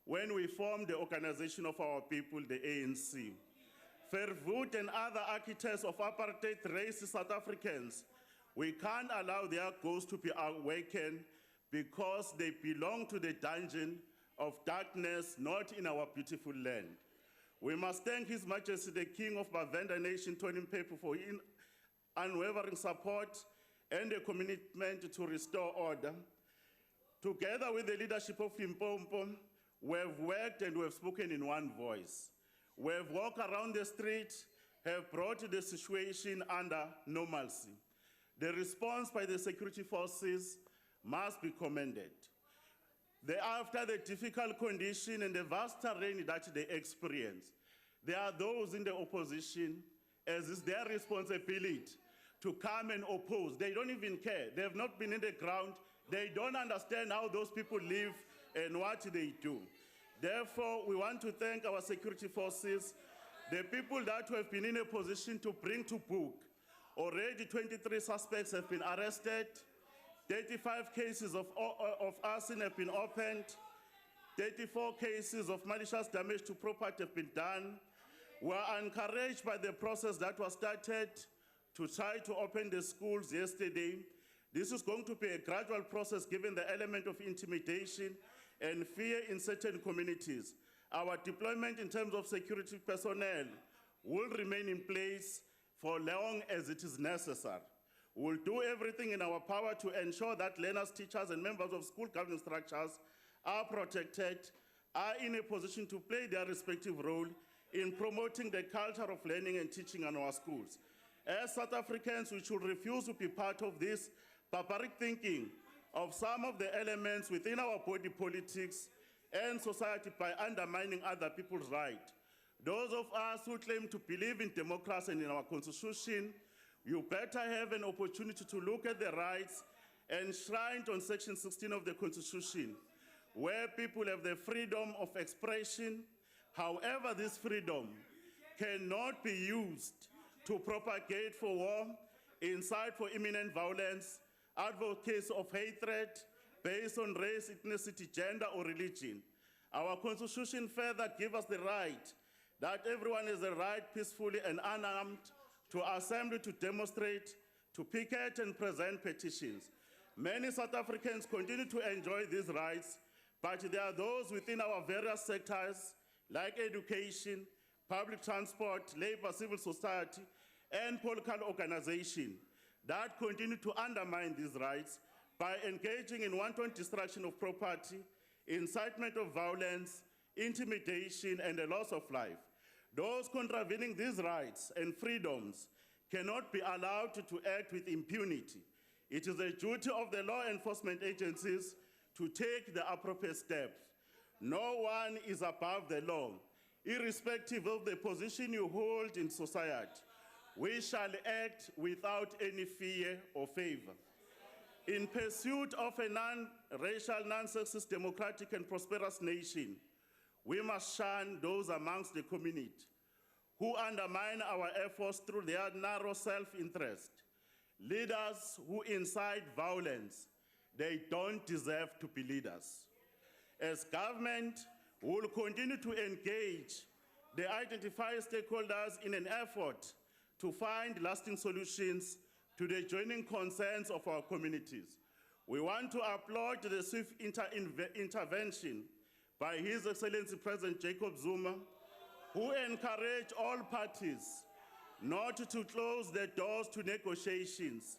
when we formed the organization of our people, the ANC. Verwoerd and other architects of apartheid racist South Africans, we can't allow their ghosts to be awakened because they belong to the dungeon of darkness, not in our beautiful land. We must thank His Majesty the King of Bavenda Nation, Tony Mpepu, for his unwavering support and a commitment to restore order. Together with the leadership of Limpopo, we have worked and we have spoken in one voice. We have walked around the street, have brought the situation under normalcy. The response by the security forces must be commended. After the difficult condition and the vast terrain that they experience, there are those in the opposition, as is their responsibility, to come and oppose. They don't even care. They have not been in the ground. They don't understand how those people live and what they do. Therefore, we want to thank our security forces, the people that have been in a position to bring to book. Already 23 suspects have been arrested, 35 cases of arson have been opened, 34 cases of malicious damage to property have been done. We are encouraged by the process that was started to try to open the schools yesterday. This is going to be a gradual process given the element of intimidation and fear in certain communities. Our deployment in terms of security personnel will remain in place for long as it is necessary. We'll do everything in our power to ensure that learners, teachers, and members of school governing structures are protected, are in a position to play their respective role in promoting the culture of learning and teaching in our schools. As South Africans, we should refuse to be part of this barbaric thinking of some of the elements within our body politics and society by undermining other people's rights. Those of us who claim to believe in democracy and in our constitution, you better have an opportunity to look at the rights enshrined on Section 16 of the Constitution, where people have the freedom of expression. However, this freedom cannot be used to propagate for war, incite for imminent violence, advocates of hatred based on race, ethnicity, gender, or religion. Our Constitution further gives us the right that everyone has the right peacefully and unarmed to assemble, to demonstrate, to picket and present petitions. Many South Africans continue to enjoy these rights, but there are those within our various sectors, like education, public transport, labor, civil society, and political organization, that continue to undermine these rights by engaging in wanton destruction of property, incitement of violence, intimidation, and the loss of life. Those contravening these rights and freedoms cannot be allowed to act with impunity. It is the duty of the law enforcement agencies to take the appropriate steps. No one is above the law, irrespective of the position you hold in society. We shall act without any fear or favor. In pursuit of a non-racial, non-sexist, democratic, and prosperous nation, we must shun those amongst the community who undermine our efforts through their narrow self-interest. Leaders who incite violence, they don't deserve to be leaders. As government, we will continue to engage the identified stakeholders in an effort to find lasting solutions to the joining concerns of our communities. We want to applaud the swift intervention by His Excellency President Jacob Zuma, who encouraged all parties not to close their doors to negotiations.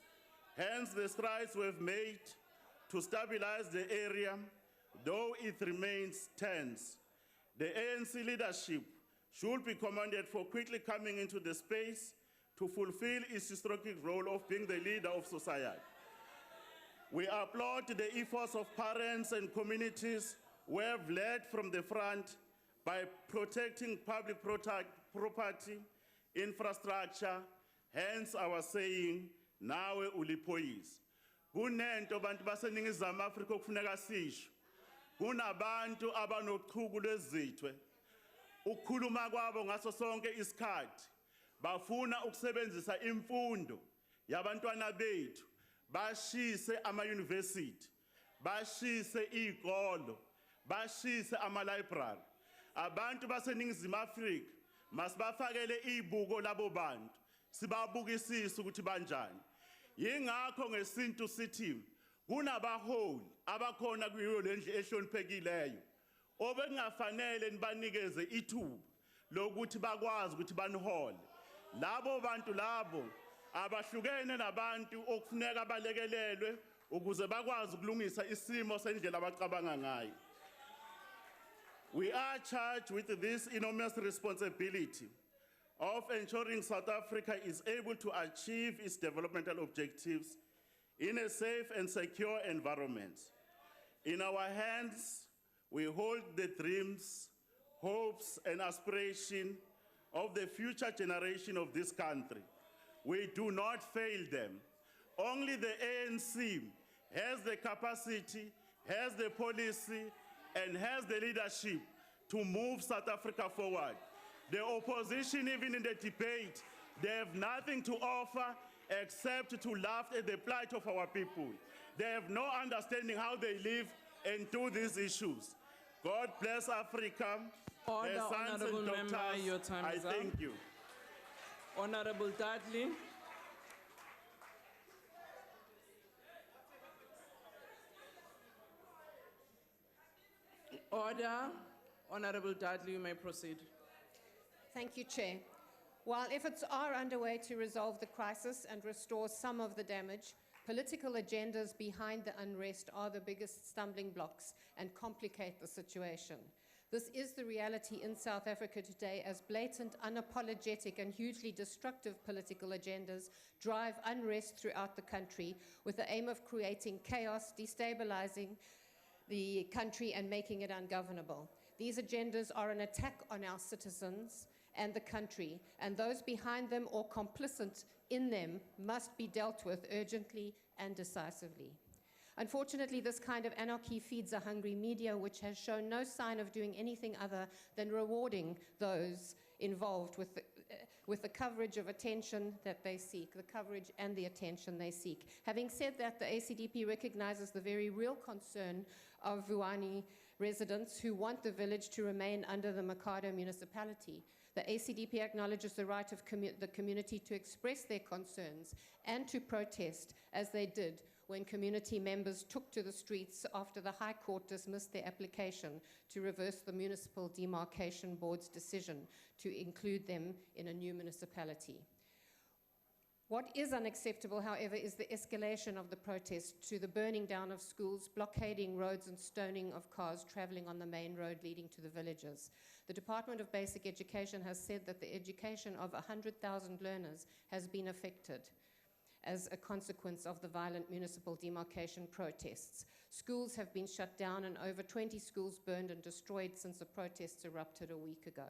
Hence, the strides we've made to stabilize the area, though it remains tense. The ANC leadership should be commended for quickly coming into the space to fulfill its historic role of being the leader of society. We applaud the efforts of parents and communities who have led from the front by protecting public property, infrastructure, hence our saying, nawe uliphoyisa. Kunento bantu baseningizimu Afrika okufuneka sisho. Kunabantu abanochuku lwezithwe. Ukukhuluma kwabo ngaso sonke isikhathi. Bafuna ukusebenzisa imfundo yabantwana bethu. Bashise ama-university. Bashise izikolo. Bashise ama-library. Abantu baseningizimu Afrika masibafakele izibuko labo bantu. Sibabukisise ukuthi banjani. Yingakho ngesintu sithi kunabaholi abakhona kuyo lendlu ehloniphekileyo obengafanele nibanikeze ithuba lokuthi bakwazi ukuthi banihole. Labo bantu labo abahlukene nabantu okufuneka balekelelwe ukuze bakwazi ukulungisa isimo sendlela abacabanga ngayo. We are charged with this enormous responsibility of ensuring South Africa is able to achieve its developmental objectives in a safe and secure environment. In our hands, we hold the dreams, hopes, and aspirations of the future generation of this country. We do not fail them. Only the ANC has the capacity, has the policy, and has the leadership to move South Africa forward. The opposition, even in the debate, they have nothing to offer except to laugh at the plight of our people. They have no understanding how they live and do these issues. God bless Africa. Order, Their sons Honorable and Member, daughters, your time I is up. thank you. Honorable Dudley. Order. Honorable Dudley, you may proceed. Thank you, Chair. While efforts are underway to resolve the crisis and restore some of the damage, political agendas behind the unrest are the biggest stumbling blocks and complicate the situation. This is the reality in South Africa today, as blatant, unapologetic, and hugely destructive political agendas drive unrest throughout the country with the aim of creating chaos, destabilizing the country, and making it ungovernable. These agendas are an attack on our citizens and the country, and those behind them or complicit in them must be dealt with urgently and decisively. Unfortunately, this kind of anarchy feeds a hungry media which has shown no sign of doing anything other than rewarding those involved with the coverage of attention that they seek, the coverage and the attention they seek. Having said that, the ACDP recognizes the very real concern of Vuwani residents who want the village to remain under the CoGTA municipality. The ACDP acknowledges the right of the community to express their concerns and to protest, as they did when community members took to the streets after the High Court dismissed their application to reverse the Municipal Demarcation Board's decision to include them in a new municipality. What is unacceptable, however, is the escalation of the protest to the burning down of schools, blockading roads, and stoning of cars traveling on the main road leading to the villages. The Department of Basic Education has said that the education of 100,000 learners has been affected as a consequence of the violent municipal demarcation protests. Schools have been shut down and over 20 schools burned and destroyed since the protests erupted a week ago.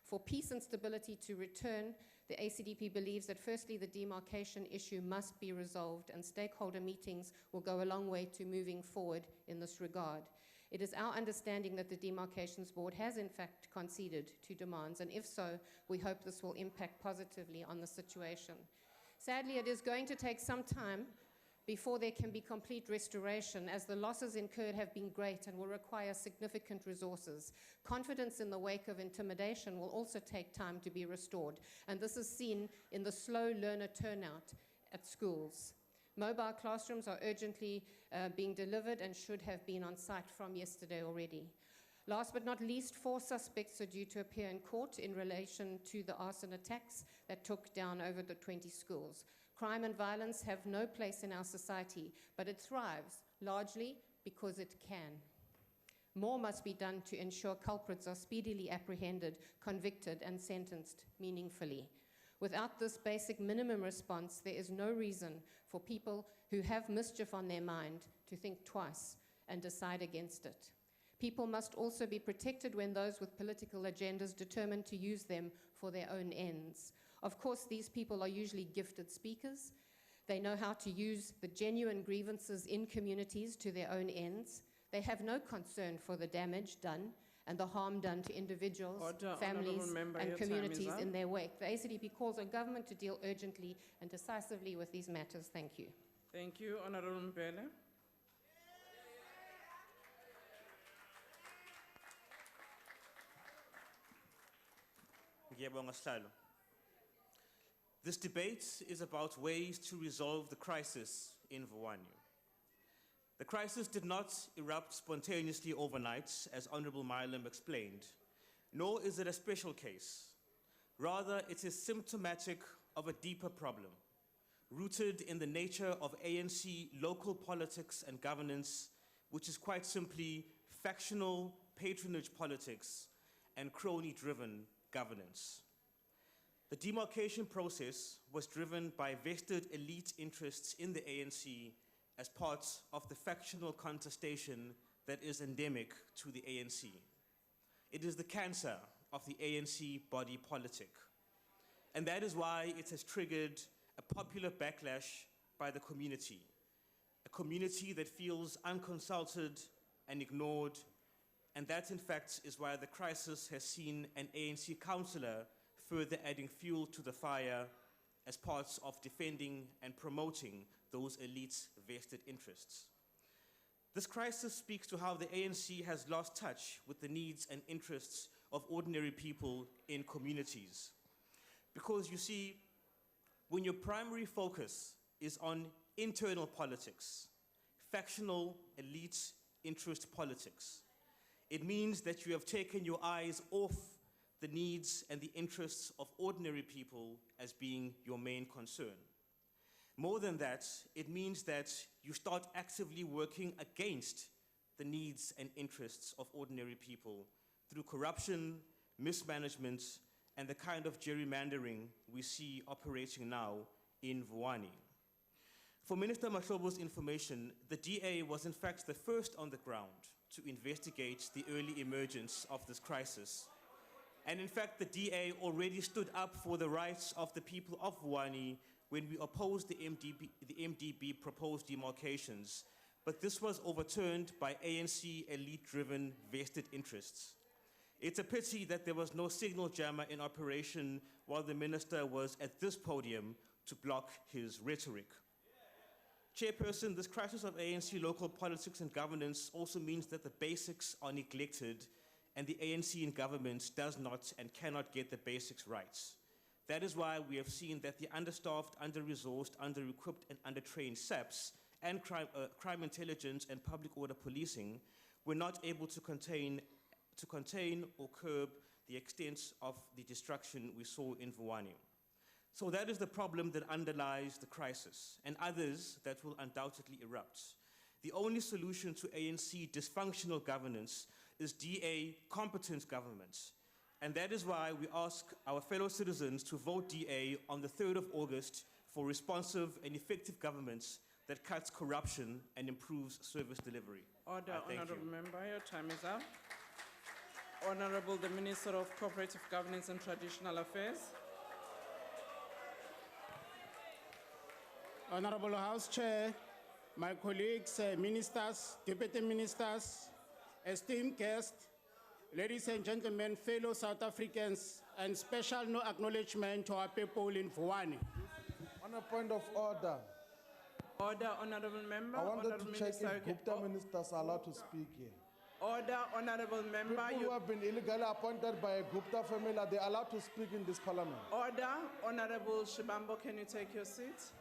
For peace and stability to return, the ACDP believes that firstly the demarcation issue must be resolved, and stakeholder meetings will go a long way to moving forward in this regard. It is our understanding that the Demarcations Board has in fact conceded to demands, and if so, we hope this will impact positively on the situation. Sadly, it is going to take some time before there can be complete restoration, as the losses incurred have been great and will require significant resources. Confidence in the wake of intimidation will also take time to be restored, and this is seen in the slow learner turnout at schools. Mobile classrooms are urgently being delivered and should have been on site from yesterday already. Last but not least, 4 suspects are due to appear in court in relation to the arson attacks that took down over the 20 schools. Crime and violence have no place in our society, but it thrives largely because it can. More must be done to ensure culprits are speedily apprehended, convicted, and sentenced meaningfully. Without this basic minimum response, there is no reason for people who have mischief on their mind to think twice and decide against it. People must also be protected when those with political agendas determine to use them for their own ends. Of course, these people are usually gifted speakers. They know how to use the genuine grievances in communities to their own ends. They have no concern for the damage done and the harm done to individuals, Order, families, Honourable Member, and your time is communities up. in their wake. The ACDP calls on government to deal urgently and decisively with these matters. Thank you. Thank you, Honourable Mbele. Ngiyabonga Sihlalo. This debate is about ways to resolve the crisis in Vuwani. The crisis did not erupt spontaneously overnight, as Honourable Mileham explained, nor is it a special case. Rather, it is symptomatic of a deeper problem, rooted in the nature of ANC local politics and governance, which is quite simply factional patronage politics and crony-driven governance. The demarcation process was driven by vested elite interests in the ANC as part of the factional contestation that is endemic to the ANC. It is the cancer of the ANC body politic. And that is why it has triggered a popular backlash by the community, a community that feels unconsulted and ignored, and that in fact is why the crisis has seen an ANC councillor further adding fuel to the fire as part of defending and promoting those elites' vested interests. This crisis speaks to how the ANC has lost touch with the needs and interests of ordinary people in communities. Because you see, when your primary focus is on internal politics, factional elite interest politics, it means that you have taken your eyes off the needs and the interests of ordinary people as being your main concern. More than that, it means that you start actively working against the needs and interests of ordinary people through corruption, mismanagement, and the kind of gerrymandering we see operating now in Vuwani. For Minister Mahlobo's information, the DA was in fact the first on the ground to investigate the early emergence of this crisis. And in fact, the DA already stood up for the rights of the people of Vuwani when we opposed the MDB proposed demarcations, but this was overturned by ANC elite-driven vested interests. It's a pity that there was no signal jammer in operation while the minister was at this podium to block his rhetoric. Chairperson, this crisis of ANC local politics and governance also means that the basics are neglected and the ANC in government does not and cannot get the basics right. That is why we have seen that the understaffed, under-resourced, under-equipped, and under-trained SAPs and crime intelligence and public order policing were not able to contain or curb the extent of the destruction we saw in Vuwani. So that is the problem that underlies the crisis, and others that will undoubtedly erupt. The only solution to ANC dysfunctional governance is DA competent government. And that is why we ask our fellow citizens to vote DA on the 3rd of August for responsive and effective governments that cuts corruption and improves service delivery. Order, Thank Honourable you. Member, your time is up. Honourable the Minister of Cooperative Governance and Traditional Affairs. Honourable House Chair, my colleagues, ministers, deputy ministers, esteemed guests, ladies and gentlemen, fellow South Africans, and special no acknowledgement to our people in Vuwani. On a point of order, Order, Honourable Member. I wanted Honourable to check Minister, if Gupta ministers are allowed to speak here. Order, Honourable Member. People who have been illegally appointed by a Gupta family, are they allowed to speak in this parliament? Order, Honourable Shibambo, can you take your seat?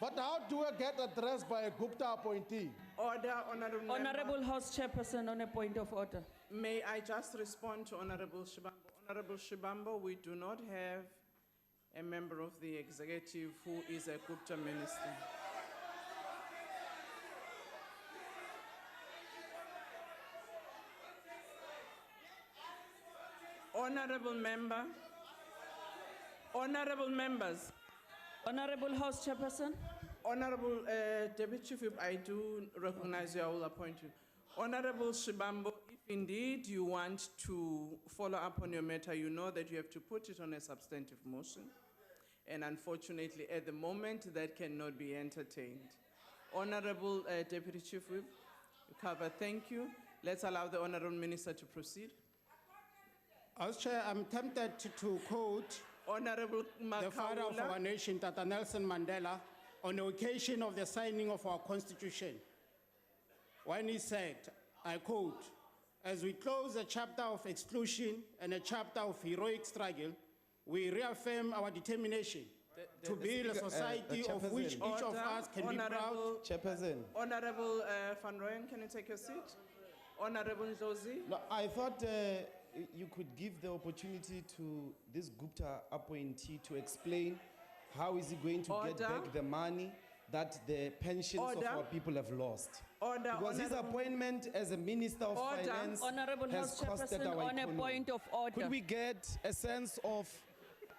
But how do I get addressed by a Gupta appointee? Order, Honourable Member. Honourable House Chairperson, on a point of order. May I just respond to Honourable Shibambo? Honourable Shibambo, we do not have a member of the executive who is a Gupta minister. Honourable Member, Honorable members, Honorable House Chairperson. Honorable Deputy Chief Whip, I do recognize you, I will appoint you. Honorable Shibambo, if indeed you want to follow up on your matter, you know that you have to put it on a substantive motion. And unfortunately, at the moment, that cannot be entertained. Honorable Deputy Chief Whip, you cover, thank you. Let's allow the Honorable Minister to proceed. As Chair, I'm tempted to quote Honorable the father of our Makaula. nation, Tata Nelson Mandela, on the occasion of the signing of our Constitution, when he said, I quote, "As we close a chapter of exclusion and a chapter of heroic struggle, we reaffirm our determination to build a society of which each of us can be proud." Chairperson. Honorable Van Rooyen, can you take your seat? Honorable Ndozi. No, I thought you could give the opportunity to this Gupta appointee to explain how is he going to get Order. back the money that the pensions Order. of our people have lost. Order, Because his Honorable- appointment as a Minister of Order. Finance Honorable has House costed Chairperson, our on a economy. point of order. Could we get a sense of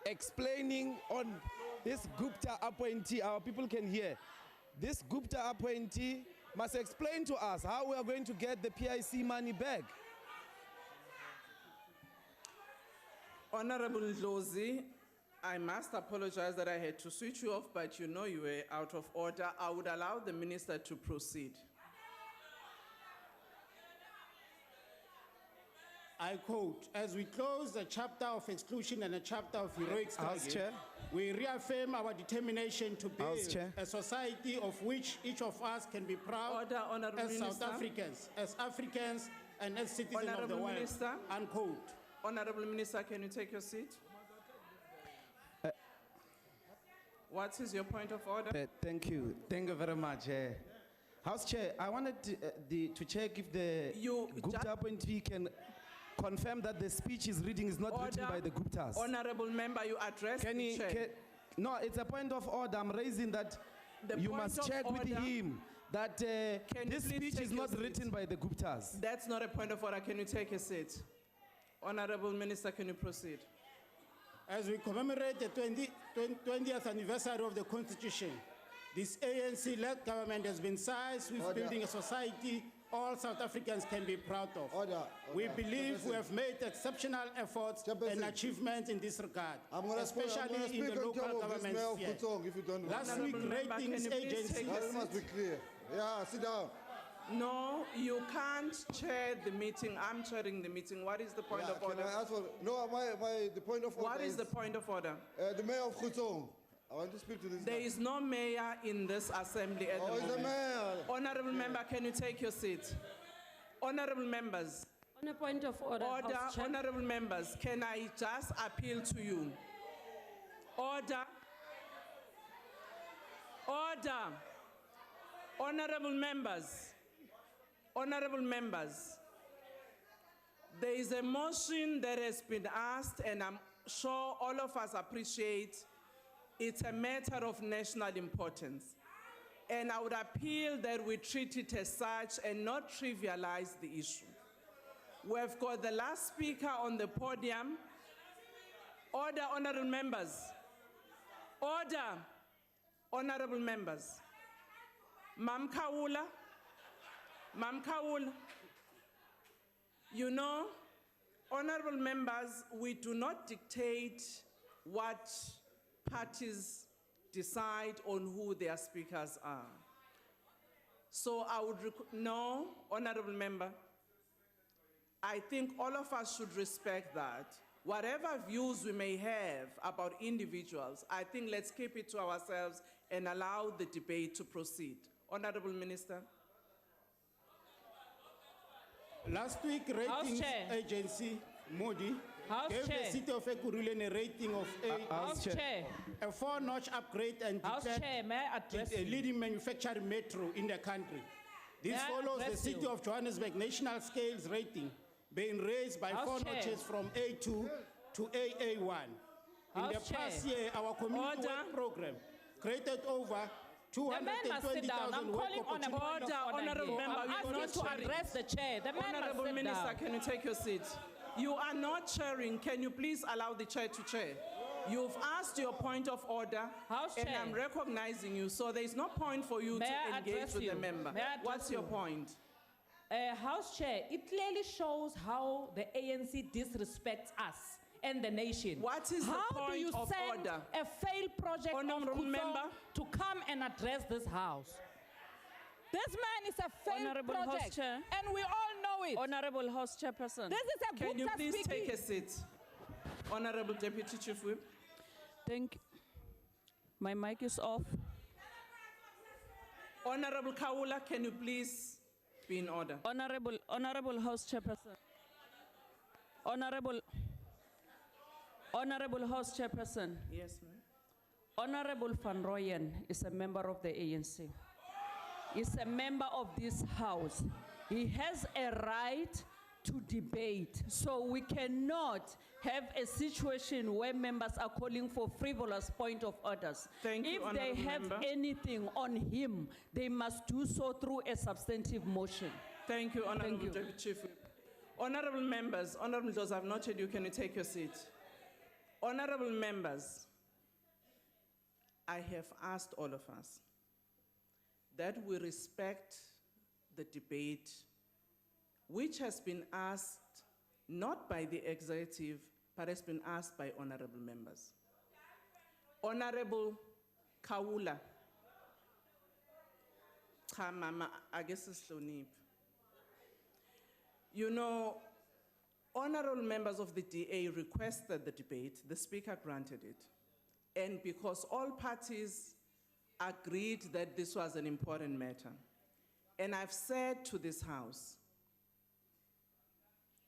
explaining on this Gupta appointee? Our people can hear. This Gupta appointee must explain to us how we are going to get the PIC money back. Honorable Ndlozi, I must apologize that I had to switch you off, but you know you were out of order. I would allow the minister to proceed. I quote, "As we close a chapter of exclusion and a chapter of heroic House struggle, Chair. we reaffirm our determination to build House Chair. a society of which each of us can be proud Order, Honorable as South Minister. Africans, and as citizens of the Honorable world." Minister. Unquote. Honorable Minister, can you take your seat? What is your point of order? Thank you. Thank you very much. House Chair, I wanted to check if the Gupta appointee can confirm that the speech he's reading is not written by the Guptas. Honorable member, you address the chair. No, it's a point of order. I'm raising that The you point must of check with order- him that Can you this please speech take is your not seat? written by the Guptas. That's not a point of order. Can you take a seat? Honorable Minister, can you proceed? As we commemorate the 20th anniversary of the Constitution, this ANC-led government has been sized with Order. building a society all South Africans can be proud of. Order. We believe we have made exceptional efforts and achievements in this regard, especially in the local government sphere. If you don't Last Honorable week, member, can ratings you please agencies... take a That must be clear. Yeah, sit down. No, you can't chair the meeting. I'm chairing the meeting. What is the point of order? Can I ask for, no, the point of order What is the point of order? The mayor of Khutong. I want to speak to this There guy. is no mayor in this assembly at the Oh, moment. is the mayor? Honorable member, can you take your seat? Honorable members. On a point of order, Order, House Chair. honorable members, can I just appeal to you? Order. Order. Honorable members. Honorable members. There is a motion that has been asked, and I'm sure all of us appreciate it's a matter of national importance. And I would appeal that we treat it as such and not trivialize the issue. We've got the last speaker on the podium. Order, honorable members. Order, honorable members. Mam Kawula. You know, honorable members, we do not dictate what parties decide on who their speakers are. So I would, no, honorable member, I think all of us should respect that. Whatever views we may have about individuals, I think let's keep it to ourselves and allow the debate to proceed. Honorable Minister. Last week, House ratings Chair. agency, Moody, House gave Chair. the city of Ekurhuleni a rating of 8, House Chair. a 4-notch upgrade, and House declared Chair, may I address it a you? leading manufacturing metro in the country. This May I follows the address city you? of Johannesburg national scales rating being raised by House 4 Chair. notches from A2 to AA1. In House the past Chair. year, our community Order. work program created over The man must sit down. 220,000 I'm work calling on a point of Order, order honorable here. member, I'm you are asking not to chairing. address the chair. The man Honorable must sit Minister, down. can you take your seat? You are not chairing. Can you please allow the chair to chair? You've asked your point of order, House and Chair. I'm recognizing you, so there's no point for you May to I engage address with the you? member. May I address What's your you? point? House Chair, it clearly shows how the ANC disrespects us and the nation. What is the how do you point of send order? a failed project Honourable of Kuto member. to come and address this house? This man is a failed Honourable House project, Chair. and we all know it. Honourable House Chairperson. This is a Can you Gupta please speaking. take a seat? Honorable Deputy Chief Whip. Thank. My mic is off. Honorable Kaula, can you please be in order? Honourable House Chairperson. Honourable House Chairperson. Yes, ma'am. Honourable Van Rooyen is a member of the ANC. He's a member of this house. He has a right to debate. So we cannot have a situation where members are calling for frivolous point of orders. Thank you, If they Honourable have Member. anything on him, they must do so through a substantive motion. Thank you, Honorable you. Deputy Chief Whip. Honorable members, honorable those I've noted you, can you take your seat? Honorable members, I have asked all of us that we respect the debate which has been asked not by the executive, but has been asked by honorable members. Honorable Kaula. Cha, mama, I guess it's Hlonipho. You know, honorable members of the DA requested the debate, the speaker granted it. And because all parties agreed that this was an important matter, and I've said to this House,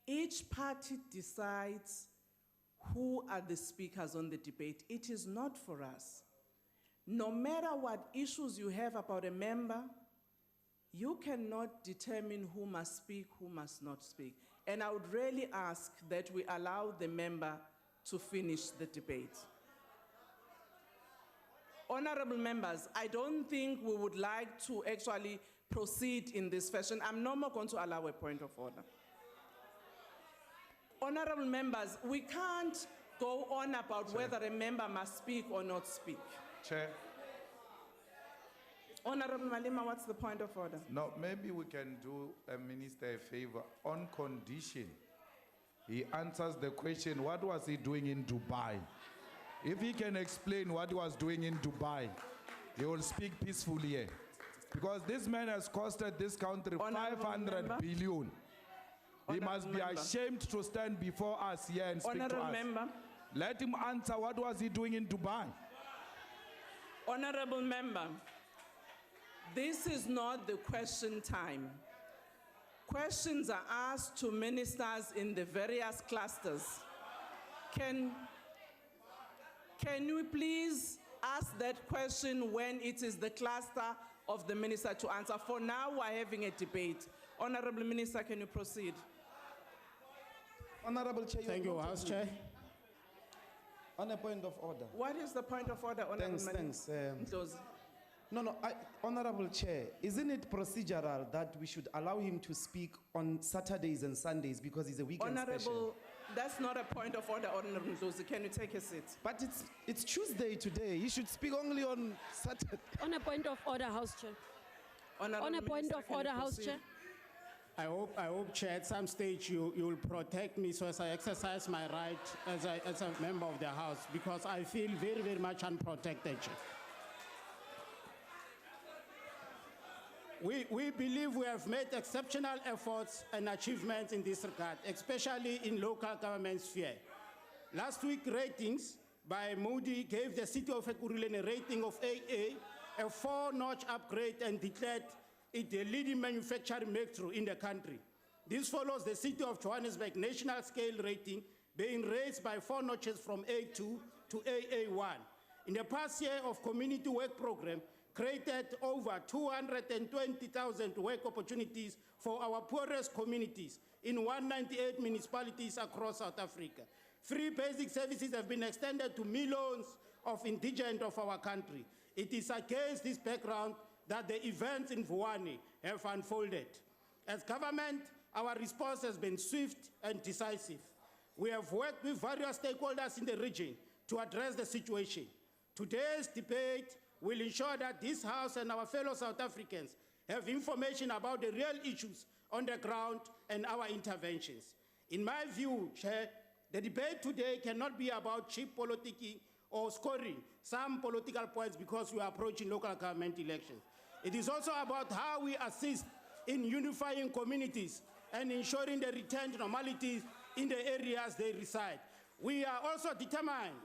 each party decides who are the speakers on the debate. It is not for us. No matter what issues you have about a member, you cannot determine who must speak, who must not speak. And I would really ask that we allow the member to finish the debate. Honorable members, I don't think we would like to actually proceed in this fashion. I'm no more going to allow a point of order. Honorable members, we can't go on about whether a member must speak or not speak. Chair. Honorable Malema, what's the point of order? No, maybe we can do a minister a favor on condition. He answers the question, what was he doing in Dubai? If he can explain what he was doing in Dubai, he will speak peacefully here. Because this man has costed this country Honorable 500 member. billion. He Honorable must be member. ashamed to stand before us here and speak to Honorable us. member. Let him answer what was he doing in Dubai. Honorable member, this is not the question time. Questions are asked to ministers in the various clusters. Can you please ask that question when it is the cluster of the minister to answer? For now, we're having a debate. Honorable Minister, can you proceed? Honorable Chair. Thank you, House Chair. On a point of order. What is the point of order, Honorable Thanks. Ndlozi? No, Honorable Chair, isn't it procedural that we should allow him to speak on Saturdays and Sundays because he's a weekend special? Honorable, that's not a point of order, Honorable Ndlozi. Can you take a seat? But it's Tuesday today. He should speak only on Saturday. On a point of order, House Chair. Honorable On a point Minister, of can you order, House proceed? Chair. I hope, Chair, at some stage you will protect me so as I exercise my right as a member of the House, because I feel very, very much unprotected, Chair. We believe we have made exceptional efforts and achievements in this regard, especially in local government sphere. Last week, ratings by Moody gave the city of Ekurhuleni a rating of AA, a 4-notch upgrade, and declared it the leading manufacturing breakthrough in the country. This follows the city of Johannesburg national scale rating being raised by 4 notches from A2 to AA1. In the past year of community work program, created over 220,000 work opportunities for our poorest communities in 198 municipalities across South Africa. Free basic services have been extended to millions of indigents of our country. It is against this background that the events in Vuwani have unfolded. As government, our response has been swift and decisive. We have worked with various stakeholders in the region to address the situation. Today's debate will ensure that this House and our fellow South Africans have information about the real issues on the ground and our interventions. In my view, Chair, the debate today cannot be about cheap politicking or scoring some political points because we are approaching local government elections. It is also about how we assist in unifying communities and ensuring the return to normality in the areas they reside. We are also determined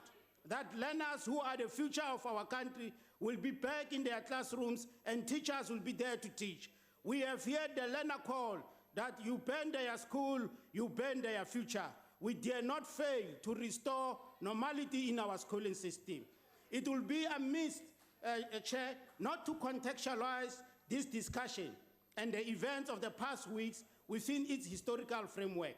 that learners who are the future of our country will be back in their classrooms and teachers will be there to teach. We have heard the learner call that you burn their school, you burn their future. We dare not fail to restore normality in our schooling system. It will be amiss, Chair, not to contextualize this discussion and the events of the past weeks within its historical framework.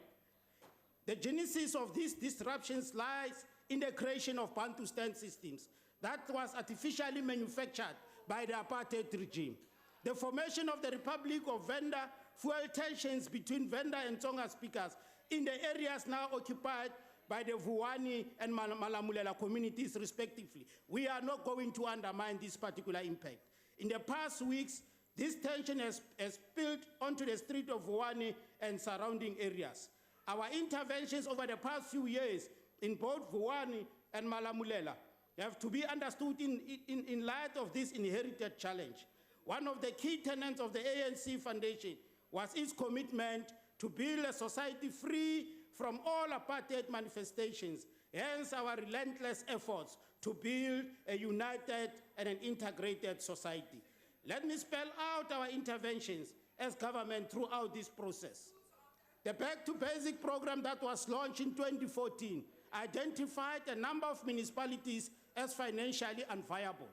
The genesis of these disruptions lies in the creation of Bantustan systems that was artificially manufactured by the apartheid regime. The formation of the Republic of Venda fueled tensions between Venda and Tsonga speakers in the areas now occupied by the Vuwani and Malamulela communities respectively. We are not going to undermine this particular impact. In the past weeks, this tension has spilled onto the street of Vuwani and surrounding areas. Our interventions over the past few years in both Vuwani and Malamulela have to be understood in light of this inherited challenge. One of the key tenets of the ANC Foundation was its commitment to build a society free from all apartheid manifestations, hence our relentless efforts to build a united and an integrated society. Let me spell out our interventions as government throughout this process. The Back to Basic program that was launched in 2014 identified a number of municipalities as financially unviable.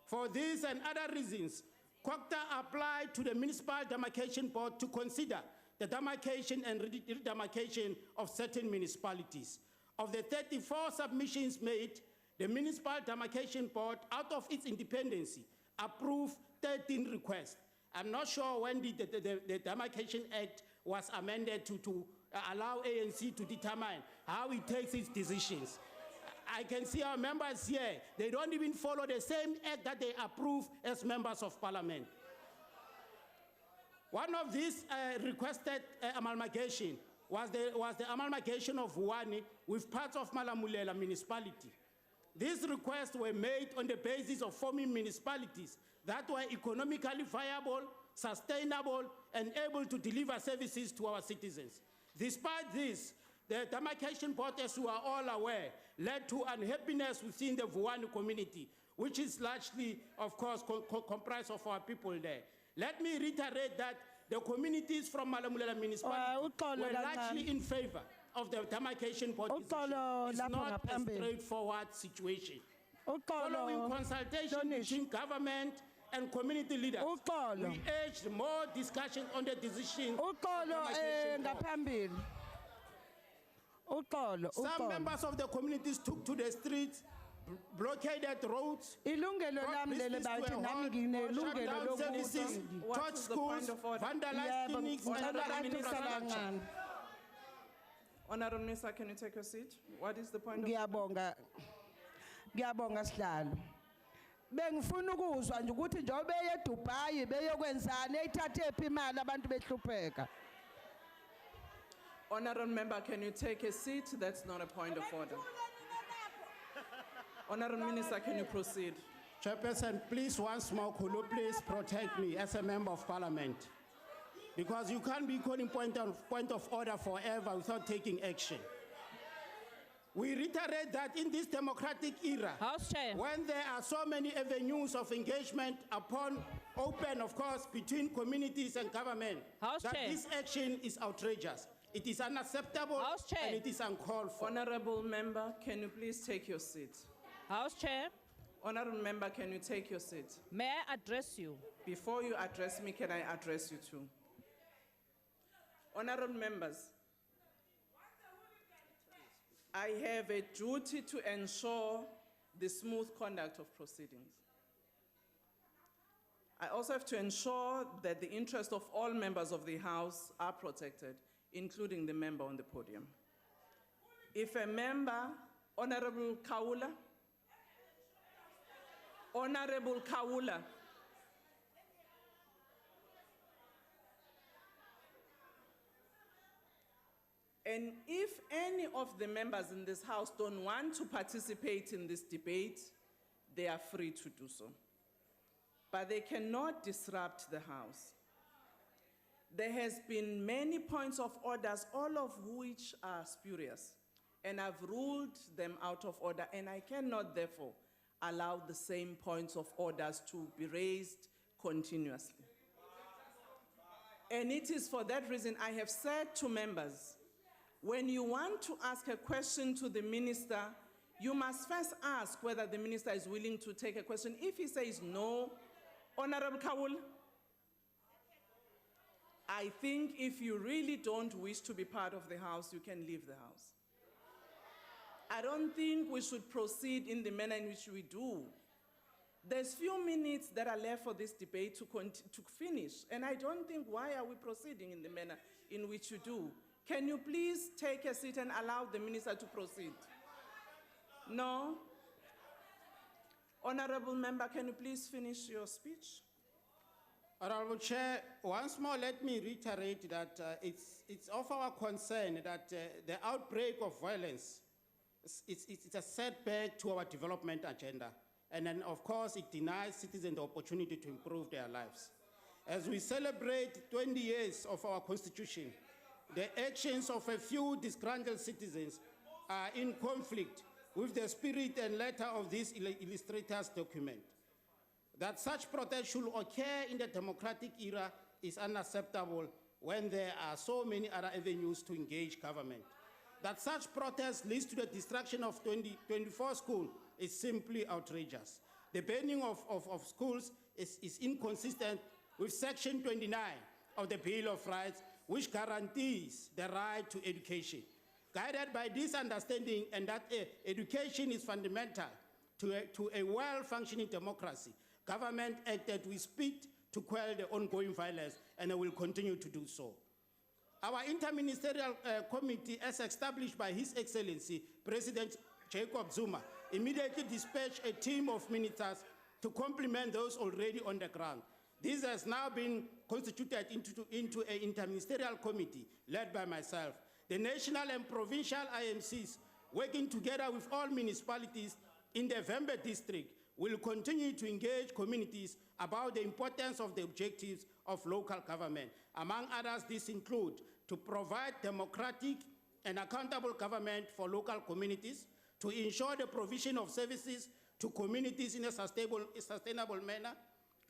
For these and other reasons, CoGTA applied to the Municipal Demarcation Board to consider the demarcation and redemarcation of certain municipalities. Of the 34 submissions made, the Municipal Demarcation Board, out of its independence, approved 13 requests. I'm not sure when the Demarcation Act was amended to allow ANC to determine how it takes its decisions. I can see our members here, they don't even follow the same act that they approve as members of parliament. One of these requested amalgamation was the amalgamation of Vuwani with parts of Malamulela municipality. These requests were made on the basis of forming municipalities that were economically viable, sustainable, and able to deliver services to our citizens. Despite this, the demarcation board, as you are all aware, led to unhappiness within the Vuwani community, which is largely, of course, comprised of our people there. Let me reiterate that the communities from Malamulela municipality were largely in favor of the demarcation board decision. It's not a straightforward situation. Following consultation between government and community leaders, we urged more discussion on the decision of the demarcation board. Some members of the communities took to the streets, blockaded roads, services, taught schools, vandalized clinics, and infrastructure. Honorable Minister, can you take your seat? What is the point of Ngiyabonga Sihlalo. Bengifuna ukuzwa nje ukuthi njengoba beye eDubai beyokwenzana ethathe ephi imali abantu behlupheka. Honorable Member, can you take a seat? That's not a point of order. Honorable Minister, can you proceed? Chairperson, please once more, could you please protect me as a member of parliament? Because you can't be calling point of order forever without taking action. We reiterate that in this democratic era, when there are so many avenues of engagement open, of course, between communities and government, this action is outrageous. It is unacceptable and it is uncalled for. Honorable Member, can you please take your seat? House Chair. Honorable Member, can you take your seat? May I address you? Before you address me, can I address you too? Honorable Members, I have a duty to ensure the smooth conduct of proceedings. I also have to ensure that the interests of all members of the House are protected, including the member on the podium. If a member Honorable Kaula. Honorable Kaula. And if any of the members in this house don't want to participate in this debate, they are free to do so. But they cannot disrupt the house. There has been many points of orders, all of which are spurious, and I've ruled them out of order, and I cannot therefore allow the same points of orders to be raised continuously. And it is for that reason I have said to members, when you want to ask a question to the minister, you must first ask whether the minister is willing to take a question. If he says no, Honorable Kawul, I think if you really don't wish to be part of the house, you can leave the house. I don't think we should proceed in the manner in which we do. There's few minutes that are left for this debate to finish, and I don't think why are we proceeding in the manner in which you do. Can you please take a seat and allow the minister to proceed? No? Honorable member, can you please finish your speech? Honorable Chair, once more let me reiterate that it's of our concern that the outbreak of violence it's a setback to our development agenda. And then, of course, it denies citizens the opportunity to improve their lives. As we celebrate 20 years of our Constitution, the actions of a few disgruntled citizens are in conflict with the spirit and letter of this illustrator's document. That such protest should occur in the democratic era is unacceptable when there are so many other avenues to engage government. That such protest leads to the destruction of 24 schools is simply outrageous. The banning of schools is inconsistent with Section 29 of the Bill of Rights, which guarantees the right to education. Guided by this understanding and that education is fundamental to a well-functioning democracy, government acted with speed to quell the ongoing violence, and it will continue to do so. Our interministerial committee, as established by His Excellency, President Jacob Zuma, immediately dispatched a team of ministers to complement those already on the ground. This has now been constituted into an interministerial committee led by myself. The national and provincial IMCs, working together with all municipalities in the Vembe district, will continue to engage communities about the importance of the objectives of local government. Among others, these include to provide democratic and accountable government for local communities, to ensure the provision of services to communities in a sustainable manner,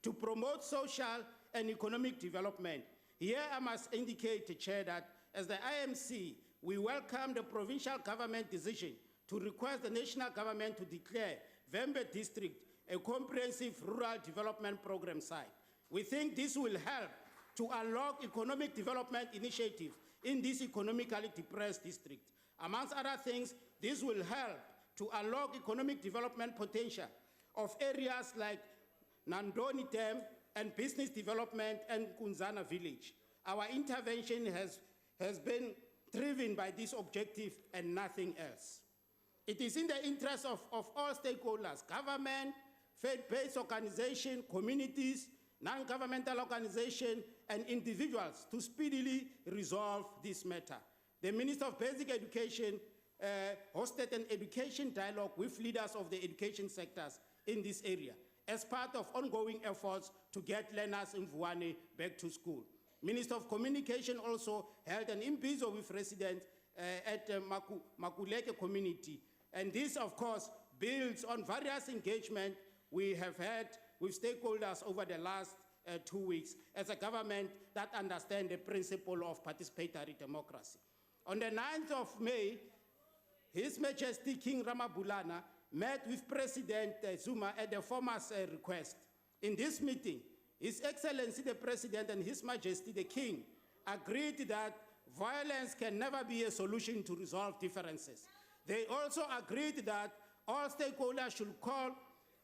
to promote social and economic development. Here I must indicate, Chair, that as the IMC, we welcome the provincial government decision to request the national government to declare Vembe district a comprehensive rural development program site. We think this will help to unlock economic development initiatives in this economically depressed district. Amongst other things, this will help to unlock economic development potential of areas like Nandoni Dam and business development and Kunzana village. Our intervention has been driven by this objective and nothing else. It is in the interest of all stakeholders, government, faith-based organizations, communities, non-governmental organizations, and individuals to speedily resolve this matter. The Minister of Basic Education hosted an education dialogue with leaders of the education sectors in this area as part of ongoing efforts to get learners in Vuwani back to school. Minister of Communication also held an imbizo with residents at Makuleke community. And this, of course, builds on various engagement we have had with stakeholders over the last 2 weeks as a government that understands the principle of participatory democracy. On the 9th of May, His Majesty King Ramabulana met with President Zuma at the former's request. In this meeting, His Excellency the President and His Majesty the King agreed that violence can never be a solution to resolve differences. They also agreed that all stakeholders should call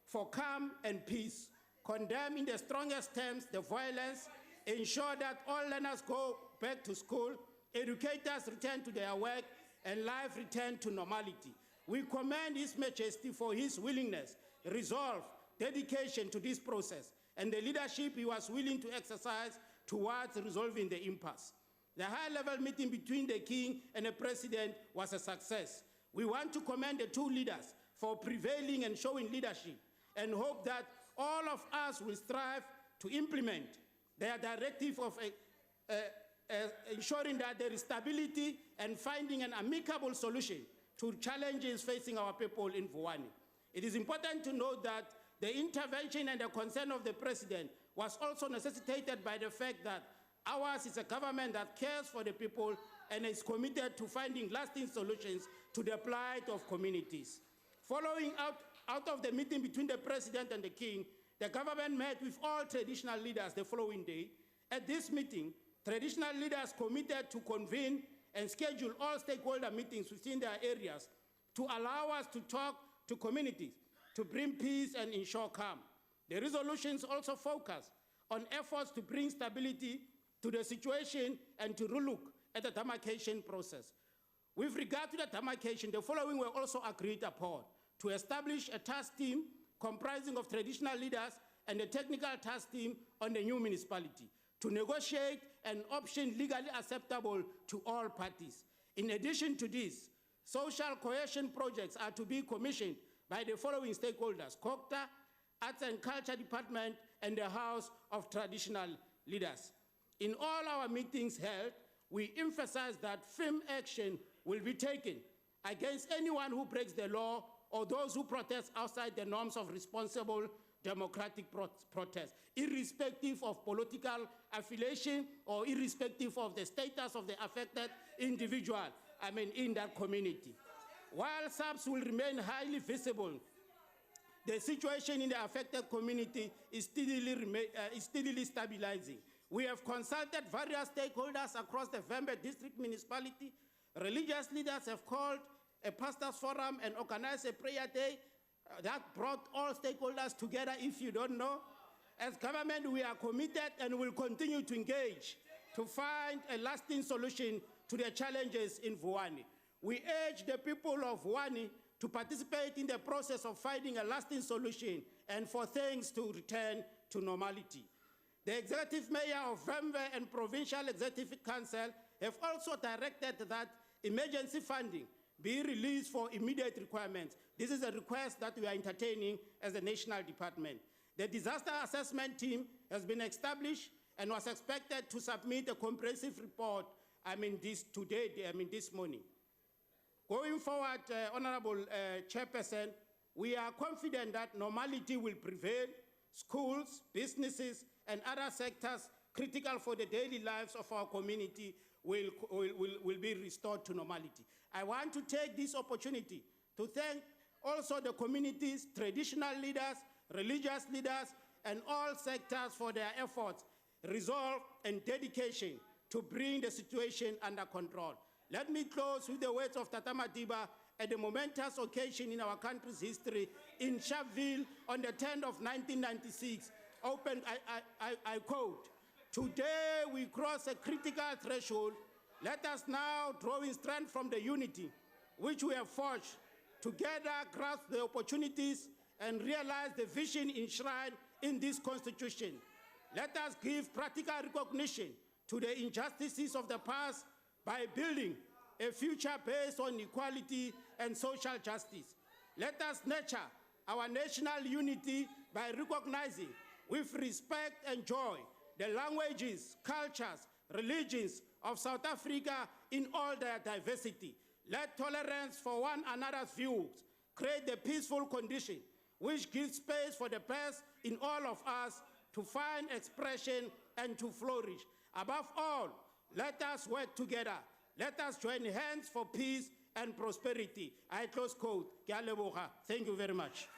for calm and peace, condemn in the strongest terms the violence, ensure that all learners go back to school, educators return to their work, and life return to normality. We commend His Majesty for his willingness, resolve, dedication to this process, and the leadership he was willing to exercise towards resolving the impasse. The high-level meeting between the King and the President was a success. We want to commend the two leaders for prevailing and showing leadership, and hope that all of us will strive to implement their directive of ensuring that there is stability and finding an amicable solution to challenges facing our people in Vuwani. It is important to note that the intervention and the concern of the President was also necessitated by the fact that ours is a government that cares for the people and is committed to finding lasting solutions to the plight of communities. Following out of the meeting between the President and the King, the government met with all traditional leaders the following day. At this meeting, traditional leaders committed to convene and schedule all stakeholder meetings within their areas to allow us to talk to communities, to bring peace and ensure calm. The resolutions also focus on efforts to bring stability to the situation and to relook at the demarcation process. With regard to the demarcation, the following were also agreed upon: to establish a task team comprising of traditional leaders and a technical task team on the new municipality, to negotiate an option legally acceptable to all parties. In addition to this, social cohesion projects are to be commissioned by the following stakeholders: CoGTA, Arts and Culture Department, and the House of Traditional Leaders. In all our meetings held, we emphasize that firm action will be taken against anyone who breaks the law or those who protest outside the norms of responsible democratic protest, irrespective of political affiliation or irrespective of the status of the affected individual, in that community. While SAPs will remain highly visible, the situation in the affected community is steadily stabilizing. We have consulted various stakeholders across the Vembe district municipality. Religious leaders have called a pastors forum and organized a prayer day that brought all stakeholders together, if you don't know. As government, we are committed and will continue to engage to find a lasting solution to the challenges in Vuwani. We urge the people of Vuwani to participate in the process of finding a lasting solution and for things to return to normality. The Executive Mayor of Vembe and Provincial Executive Council have also directed that emergency funding be released for immediate requirements. This is a request that we are entertaining as a national department. The disaster assessment team has been established and was expected to submit a comprehensive report, this morning. Going forward, Honorable Chairperson, we are confident that normality will prevail. Schools, businesses, and other sectors critical for the daily lives of our community will be restored to normality. I want to take this opportunity to thank also the communities, traditional leaders, religious leaders, and all sectors for their efforts, resolve, and dedication to bring the situation under control. Let me close with the words of Tata Madiba at a momentous occasion in our country's history in Sharpeville on the 10th of 1996. I quote, "Today we cross a critical threshold. Let us now draw in strength from the unity which we have forged, together grasp the opportunities and realize the vision enshrined in this Constitution. Let us give practical recognition to the injustices of the past by building a future based on equality and social justice. Let us nurture our national unity by recognizing with respect and joy the languages, cultures, religions of South Africa in all their diversity. Let tolerance for one another's views create the peaceful condition which gives space for the best in all of us to find expression and to flourish. Above all, let us work together. Let us join hands for peace and prosperity." I close quote. Ke a leboga. Thank you very much.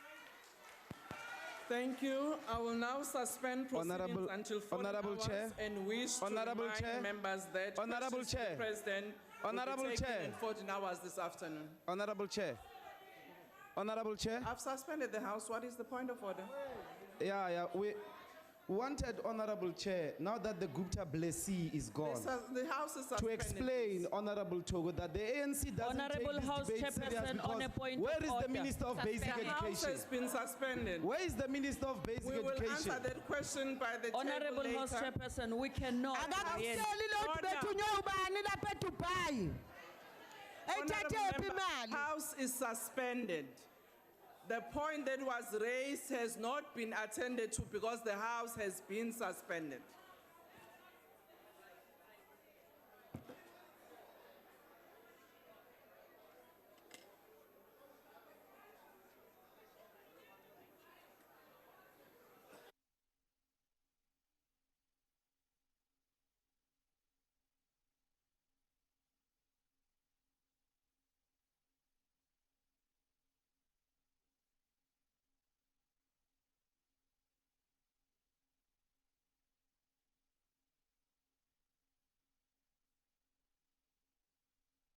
Thank you. I will now suspend proceedings until 14 hours and wish to remind members that questions to the President will be taken in 14 hours this afternoon. Honorable Chair. Honorable Chair. I've suspended the House. What is the point of order? wanted, Honorable Chair, now that the Gupta blessee is gone, The House is to suspended. explain, Honorable Togo, that the ANC doesn't Honorable take this House debate serious Chairperson, on a because point where of is the order. Minister of Basic The House Education? has been suspended. Where is the Minister of Basic We will Education? answer that question by the Honorable table House later. Chairperson, we cannot. Akakutsheli lo Order. bethunywa ubani lapha eDubai. Eyithathe Honourable phi Member, imali? House is suspended. The point that was raised has not been attended to because the House has been suspended.